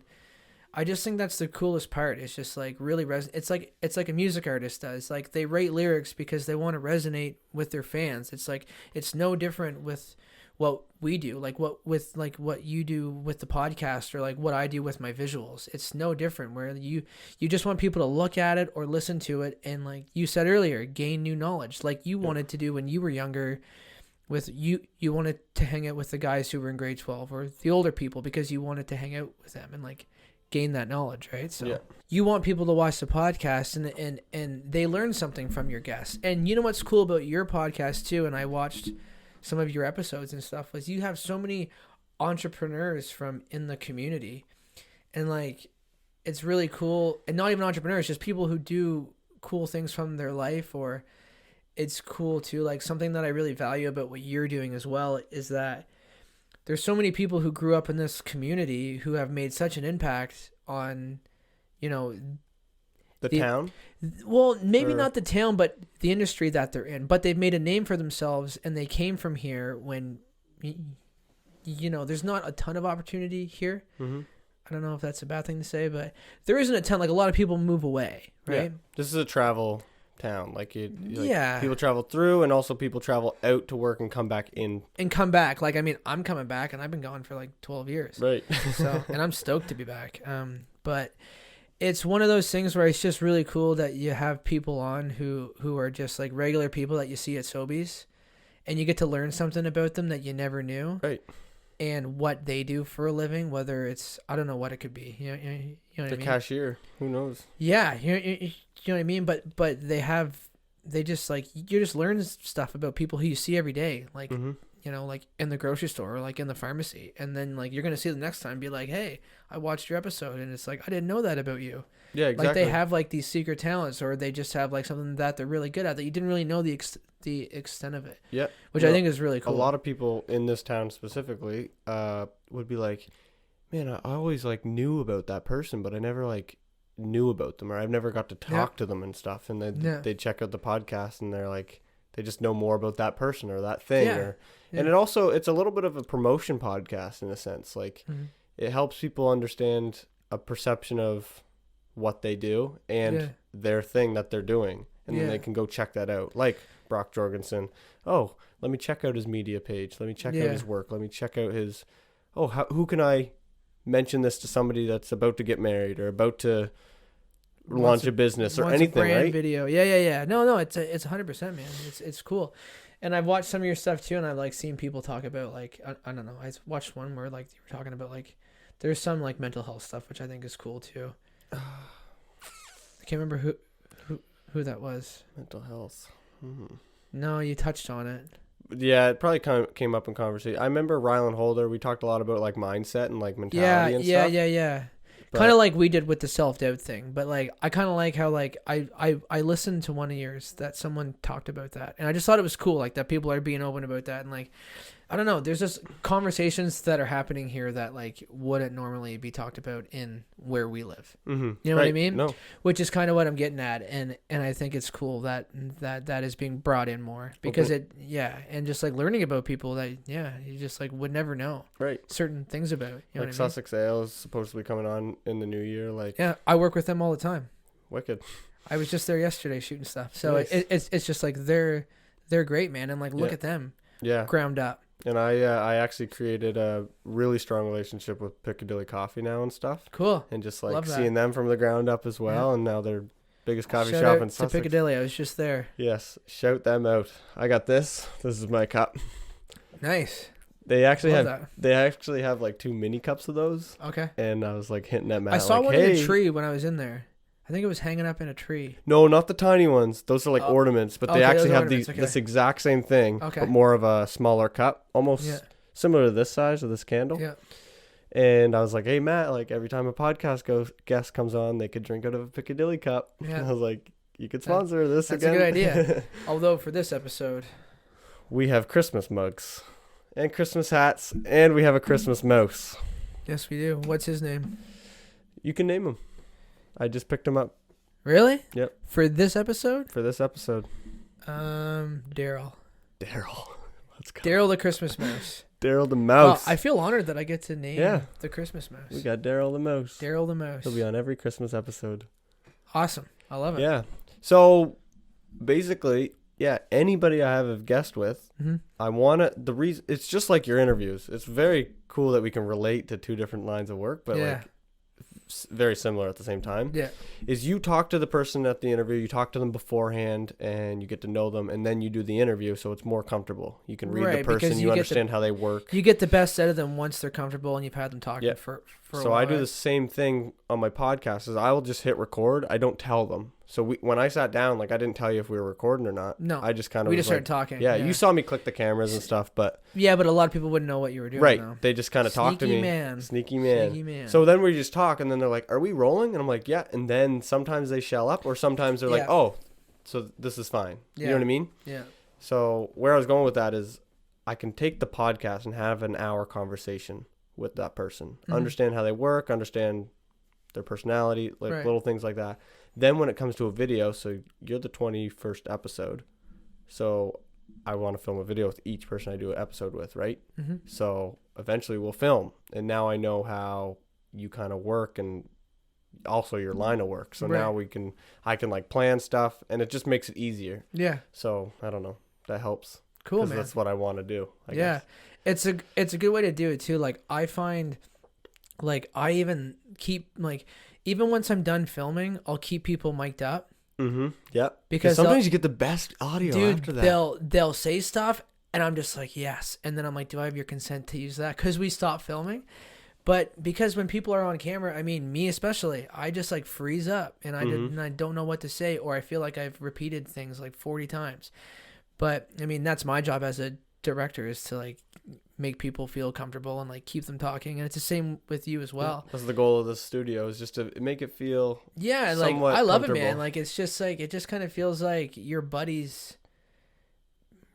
I just think that's the coolest part. It's just like really it's like a music artist does. Like they write lyrics because they want to resonate with their fans. It's like it's no different with what we do, like what you do with the podcast or like what I do with my visuals. It's no different where you just want people to look at it or listen to it and like you said earlier, gain new knowledge like you wanted to do when you were younger. With you wanted to hang out with the guys who were in grade 12 or the older people because you wanted to hang out with them and like gain that knowledge, right? So you want people to watch the podcast and they learn something from your guests. And you know what's cool about your podcast too, and I watched some of your episodes and stuff, was you have so many entrepreneurs from in the community. And like it's really cool, and not even entrepreneurs, just people who do cool things from their life. Or it's cool too, like something that I really value about what you're doing as well is that there's so many people who grew up in this community who have made such an impact on, you know, the town. Well, maybe not the town, but the industry that they're in. But they've made a name for themselves, and they came from here when, you know, there's not a ton of opportunity here. Mm-hmm. I don't know if that's a bad thing to say, but there isn't a ton. Like a lot of people move away, right? Yeah. This is a travel town. Like people travel through, and also people travel out to work and come back in. And come back. Like, I mean, I'm coming back, and I've been gone for like 12 years. Right. So, and I'm stoked to be back. But it's one of those things where it's just really cool that you have people on who are just like regular people that you see at Sobeys, and you get to learn something about them that you never knew. Right. And what they do for a living, whether it's, I don't know what it could be. You know what I mean? The cashier. Who knows? Yeah. You know what I mean? But they just like, you just learn stuff about people who you see every day. Like, you know, like in the grocery store or like in the pharmacy. And then like, you're going to see the next time be like, hey, I watched your episode. And it's like, I didn't know that about you. Yeah, exactly. Like they have like these secret talents, or they just have like something that they're really good at that you didn't really know the extent of it. Yeah. Which I think is really cool. A lot of people in this town specifically would be like, man, I always like knew about that person, but I never like knew about them, or I've never got to talk to them and stuff. And they check out the podcast and they're like, they just know more about that person or that thing. And it's a little bit of a promotion podcast in a sense. Like it helps people understand a perception of what they do and their thing that they're doing. And then they can go check that out. Like Brock Jorgensen. Oh, let me check out his media page. Let me check out his work. Let me check out his, who can I mention this to somebody that's about to get married or about to launch a business or anything, a brand right? video. Yeah. No, it's 100%, man. It's cool. And I've watched some of your stuff too, and I've like seen people talk about like I don't know. I watched one where like you were talking about like there's some like mental health stuff, which I think is cool too. I can't remember who that was. Mental health. No, you touched on it. Yeah, it probably kind of came up in conversation. I remember Rylan Holder. We talked a lot about like mindset and like mentality and stuff. Yeah. Kind of like we did with the self-doubt thing, but like I kind of like how like I listened to one of yours that someone talked about that, and I just thought it was cool like that people are being open about that, and like I don't know, there's just conversations that are happening here that like wouldn't normally be talked about in where we live. You know what I mean? No. Which is kind of what I'm getting at, and I think it's cool that is being brought in more because and just like learning about people that you just like would never know certain things about. You know like Sussex Ale is supposed to be coming on in the new year. Like I work with them all the time. Wicked. I was just there yesterday shooting stuff, so nice. It's just like they're great, man, and like look at them, ground up. And I actually created a really strong relationship with Piccadilly Coffee now and stuff. Cool. And just like seeing them from the ground up as well, and now they're biggest coffee shop in Sussex. To Piccadilly, I was just there. Yes, shout them out. I got this. This is my cup. Nice. They actually have like 2 mini cups of those. Okay. And I was like hitting at Matt. I saw one in a tree when I was in there. I think it was hanging up in a tree. No, not the tiny ones. Those are like ornaments, but they actually have this exact same thing, but more of a smaller cup, almost similar to this size of this candle. Yeah. And I was like, hey, Matt, like every time a podcast guest comes on, they could drink out of a Piccadilly cup. Yeah. And I was like, you could sponsor this again. That's a good idea. Although for this episode, we have Christmas mugs and Christmas hats, and we have a Christmas mouse. Yes, we do. What's his name? You can name him. I just picked him up. Really? Yep. For this episode? For this episode. Daryl. Let's go. Daryl the Christmas mouse. Daryl the mouse. I feel honored that I get to name the Christmas mouse. We got Daryl the mouse. Daryl the mouse. He'll be on every Christmas episode. Awesome. I love it. Yeah. So basically, anybody I have a guest with, I want to, it's just like your interviews. It's very cool that we can relate to 2 different lines of work, but like very similar at the same time. Is you talk to the person at the interview, you talk to them beforehand, and you get to know them, and then you do the interview, so it's more comfortable. You can read the person, you understand how they work. You get the best out of them once they're comfortable and you've had them talking for a while. So I do the same thing on my podcast. Is I will just hit record. I don't tell them. So when I sat down, like I didn't tell you if we were recording or not. No, I just kind of we just started talking. Yeah, you saw me click the cameras and stuff, but but a lot of people wouldn't know what you were doing. Right, though. They just kind of talk to me. Sneaky man. Sneaky man. So then we just talk, and then they're like, "Are we rolling?" And I'm like, "Yeah." And then sometimes they shell up, or sometimes they're like, "Oh, so this is fine." You know what I mean? Yeah. So where I was going with that is, I can take the podcast and have an hour conversation with that person, understand how they work, understand their personality, like little things like that. Then when it comes to a video, so you're the 21st episode, so I want to film a video with each person I do an episode with, right? So eventually we'll film, and now I know how you kind of work and also your line of work. So now I can like plan stuff, and it just makes it easier. Yeah. So I don't know, that helps. Cool, man. That's what I want to do. I guess. It's a good way to do it too. Like I find, like I even keep like. Even once I'm done filming, I'll keep people mic'd up. Yeah. Because sometimes you get the best audio after that. They'll say stuff, and I'm just like, yes. And then I'm like, do I have your consent to use that? Because we stopped filming. But because when people are on camera, I mean, me especially, I just like freeze up, and I don't know what to say, or I feel like I've repeated things like 40 times. But I mean, that's my job as a director, is to like make people feel comfortable and like keep them talking, and it's the same with you as well. That's the goal of the studio, is just to make it feel like I love it, man. Like it's just like it just kind of feels like your buddy's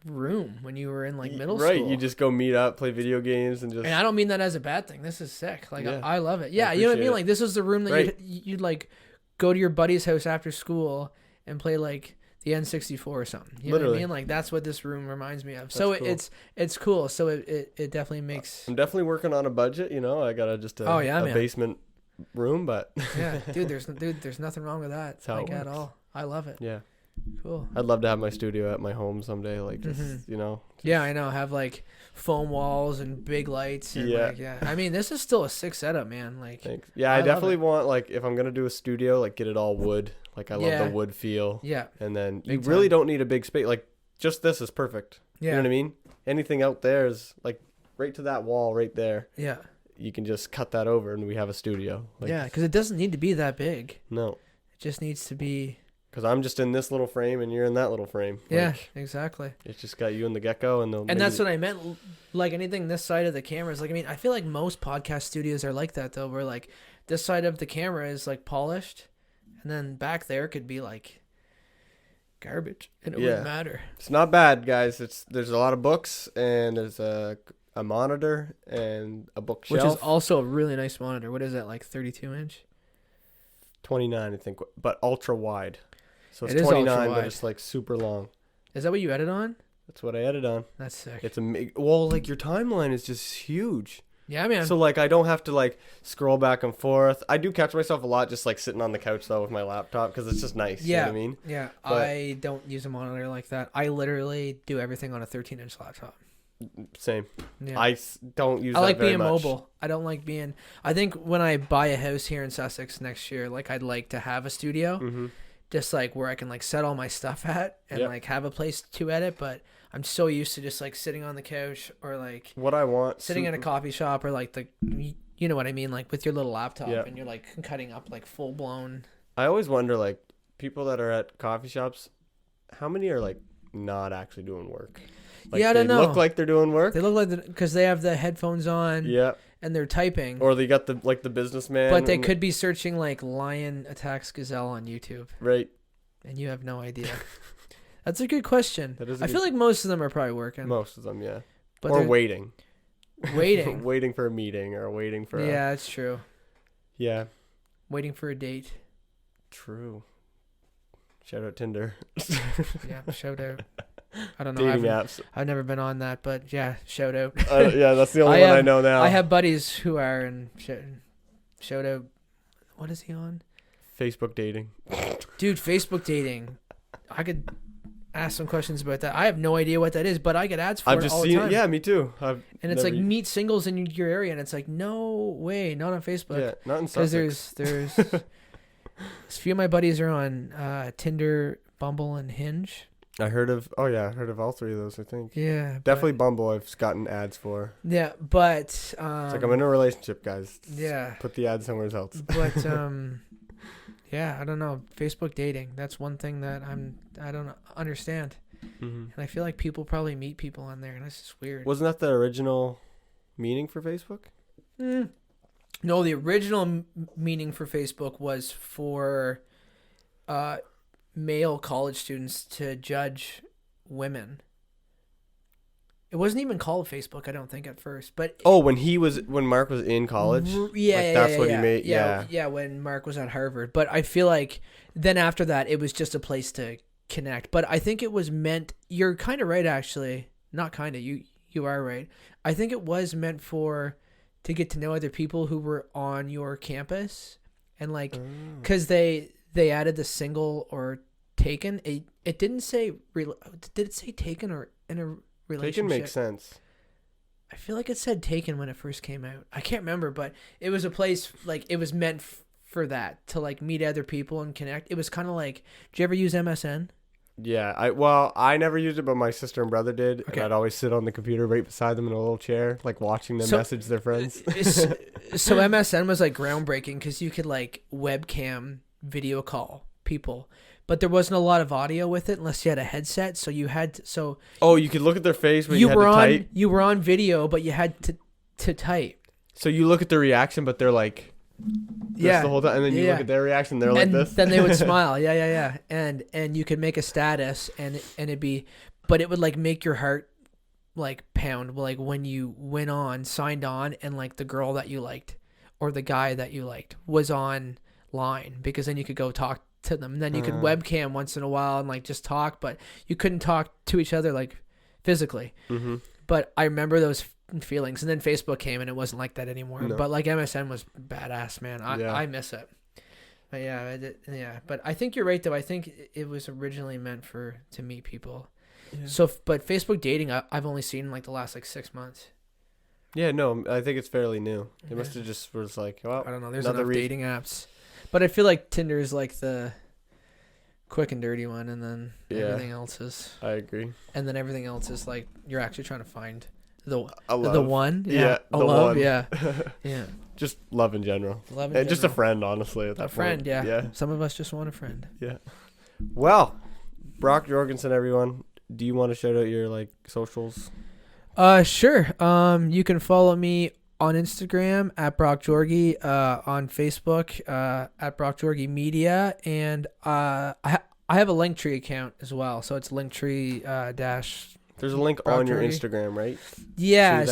room when you were in like middle school. Right, you just go meet up, play video games, and I don't mean that as a bad thing. This is sick. Like I love it. Yeah, you know what I mean? Like this is the room that you'd like go to your buddy's house after school and play like the N64 or something. You know what I mean? Like that's what this room reminds me of. That's so cool. It's cool. So it definitely makes. I'm definitely working on a budget. You know, I got a basement room, but yeah, dude, there's nothing wrong with that. Like at all. I love it. Yeah. Cool. I'd love to have my studio at my home someday. Like, just, Yeah, I know. Have like foam walls and big lights. And I mean, this is still a sick setup, man. Like, thanks. Yeah, I definitely want, like, if I'm going to do a studio, like, get it all wood. Like, I love the wood feel. Yeah. And then you really don't need a big space. Like, just this is perfect. Yeah. You know what I mean? Anything out there is, like, right to that wall right there. Yeah. You can just cut that over and we have a studio. Like, yeah, because it doesn't need to be that big. No. It just needs to be... Because I'm just in this little frame and you're in that little frame. Yeah, like, exactly. It's just got you in the gecko and that's what I meant. Like anything this side of the camera is like, I mean, I feel like most podcast studios are like that though, where like this side of the camera is like polished and then back there could be like garbage and it wouldn't matter. It's not bad, guys. There's a lot of books and there's a monitor and a bookshelf. Which is also a really nice monitor. What is that, like 32 inch? 29, I think, but ultra wide. So it's it 29, but it's like super long. Is that what you edit on? That's what I edit on. That's sick. It's well, like your timeline is just huge. Yeah, man. So like I don't have to like scroll back and forth. I do catch myself a lot just like sitting on the couch though with my laptop because it's just nice. Yeah, you know what I mean? Yeah, I don't use a monitor like that. I literally do everything on a 13-inch laptop. Same. Yeah. I don't use. I like being much. mobile. I don't like being. I think when I buy a house here in Sussex next year, like I'd like to have a studio. Mm-hmm. Just like where I can like set all my stuff at and like have a place to edit, but I'm so used to just like sitting on the couch or like what I want sitting in a coffee shop or like you know what I mean, like with your little laptop and you're like cutting up like full blown. I always wonder like people that are at coffee shops, how many are like not actually doing work? Like, I don't know. They look like they're doing work. They look like because they have the headphones on. Yeah. And they're typing. Or they got the businessman. But they could be searching like lion attacks gazelle on YouTube. Right. And you have no idea. That's a good question. That is I feel like most of them are probably working. Most of them, yeah. But or waiting. Waiting. Waiting for a meeting or waiting for Yeah, that's true. Yeah. Waiting for a date. True. Shout out Tinder. Yeah, shout out. I don't know. Dating apps. I've never been on that, but yeah, shout out. Yeah, that's the only one I know now. I have buddies who are, and shout out. What is he on? Facebook dating. Dude, Facebook dating. I could ask some questions about that. I have no idea what that is, but I get ads for it all the time. Yeah, me too. And it's like meet singles in your area, and it's like no way, not on Facebook. Yeah, not in Sussex. Because there's a few of my buddies are on Tinder, Bumble, and Hinge. I heard of all three of those, I think. Yeah. Definitely Bumble I've gotten ads for. Yeah, but it's like I'm in a relationship, guys. Yeah. Put the ad somewhere else. But yeah, I don't know. Facebook dating, that's one thing that I don't understand. Mm-hmm. And I feel like people probably meet people on there and that's just weird. Wasn't that the original meaning for Facebook? No, the original meaning for Facebook was for male college students to judge women. It wasn't even called Facebook, I don't think, at first. But when Mark was in college, that's what he made. Yeah, when Mark was at Harvard. But I feel like then after that, it was just a place to connect. But I think it was meant. You're kind of right, actually. Not kind of. You are right. I think it was meant to get to know other people who were on your campus, and like, because they added the single or taken. It didn't say. Did it say taken or in a relationship? Taken makes sense. I feel like it said taken when it first came out. I can't remember, but it was a place like it was meant for that, to like meet other people and connect. It was kind of like, did you ever use MSN? Yeah, I never used it, but my sister and brother did, and I'd always sit on the computer right beside them in a little chair, like watching them message their friends. So MSN was like groundbreaking because you could like webcam video call people, but there wasn't a lot of audio with it unless you had a headset. So you had to, you could look at their face when you had to type. You were on video, but you had to type. So you look at their reaction, but they're like, the whole time, and then you look at their reaction, they're like this. Then they would smile, yeah, and you could make a status, and it'd be, but it would like make your heart like pound, like when you signed on, and like the girl that you liked or the guy that you liked was online, because then you could go talk to them, and then you could webcam once in a while and like just talk, but you couldn't talk to each other like physically. Mm-hmm. But I remember those feelings, and then Facebook came and it wasn't like that anymore. No. But like MSN was badass, man. I miss it. But but I think you're right though. I think it was originally meant to meet people. Yeah. So, but Facebook dating, I've only seen like the last like 6 months. Yeah, no, I think it's fairly new. They must have just was like, well, I don't know. There's enough dating apps, but I feel like Tinder is like the quick and dirty one, and then everything else is. I agree. And then everything else is like you're actually trying to find the one. Yeah, a love. One. Yeah, yeah. Just love in general. Love in general. Just a friend, honestly. At that friend, point. Yeah. Some of us just want a friend. Yeah. Well, Brock Jorgensen, everyone. Do you want to shout out your like socials? Sure. You can follow me on Instagram at Brock Jorgy, on Facebook at Brock Jorgy Media, and I have a Linktree account as well. So it's Linktree dash. There's a link on your Instagram, right? Yeah.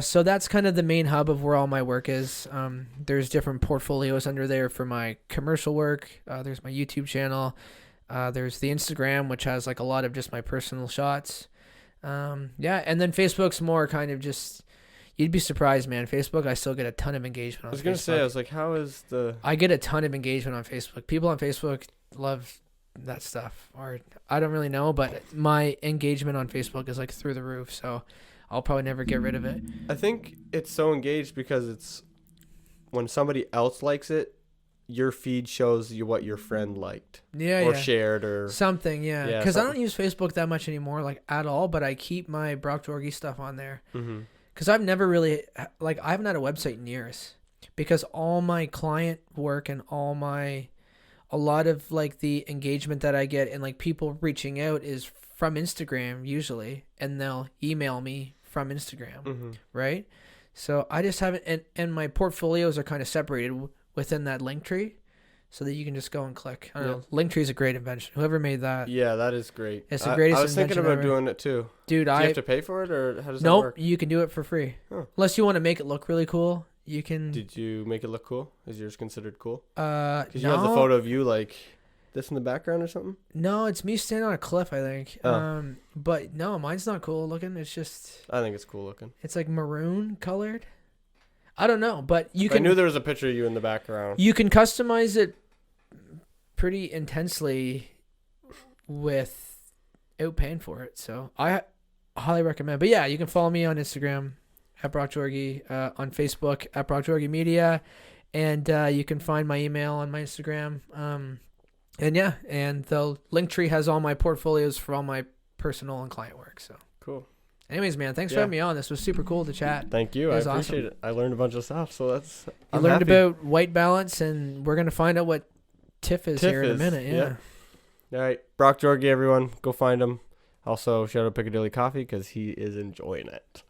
So that's kind of the main hub of where all my work is. There's different portfolios under there for my commercial work. There's my YouTube channel. There's the Instagram, which has like a lot of just my personal shots. And then Facebook's more kind of just. You'd be surprised, man. Facebook, I still get a ton of engagement on Facebook. I was going to say, I was like, how is the... I get a ton of engagement on Facebook. People on Facebook love that stuff. Or I don't really know, but my engagement on Facebook is like through the roof. So I'll probably never get rid of it. I think it's so engaged because it's... When somebody else likes it, your feed shows you what your friend liked. Or shared or... Something, yeah. Because I don't use Facebook that much anymore, like at all, but I keep my Brock Jorgy stuff on there. Mm-hmm. Because I've never really, like, I haven't had a website in years. Because all my client work and a lot of, like, the engagement that I get and, like, people reaching out is from Instagram, usually. And they'll email me from Instagram, right? So I just haven't, and my portfolios are kind of separated within that Linktree. So that you can just go and click. I don't know. Linktree is a great invention. Whoever made that. Yeah, that is great. It's the greatest invention I was thinking about doing it too. Dude, do you have to pay for it or how does that work? Nope, you can do it for free. Huh. Unless you want to make it look really cool, you can. Did you make it look cool? Is yours considered cool? Because you have the photo of you like this in the background or something? No, it's me standing on a cliff, I think. Oh. But no, mine's not cool looking. It's just. I think it's cool looking. It's like maroon colored. I don't know, but you can. I knew there was a picture of you in the background. You can customize it pretty intensely without paying for it, so I highly recommend. But yeah, you can follow me on Instagram at Brock Jorgy, on Facebook at Brock Jorgy Media, and you can find my email on my Instagram. And the Linktree has all my portfolios for all my personal and client work. So cool. Anyways, man, thanks for having me on. This was super cool to chat. Thank you. I appreciate it. I learned a bunch of stuff, so I learned about white balance, and we're gonna find out what TIFF is here in a minute. Yeah. All right, Brock Jorgy, everyone, go find him. Also, shout out Piccadilly Coffee because he is enjoying it.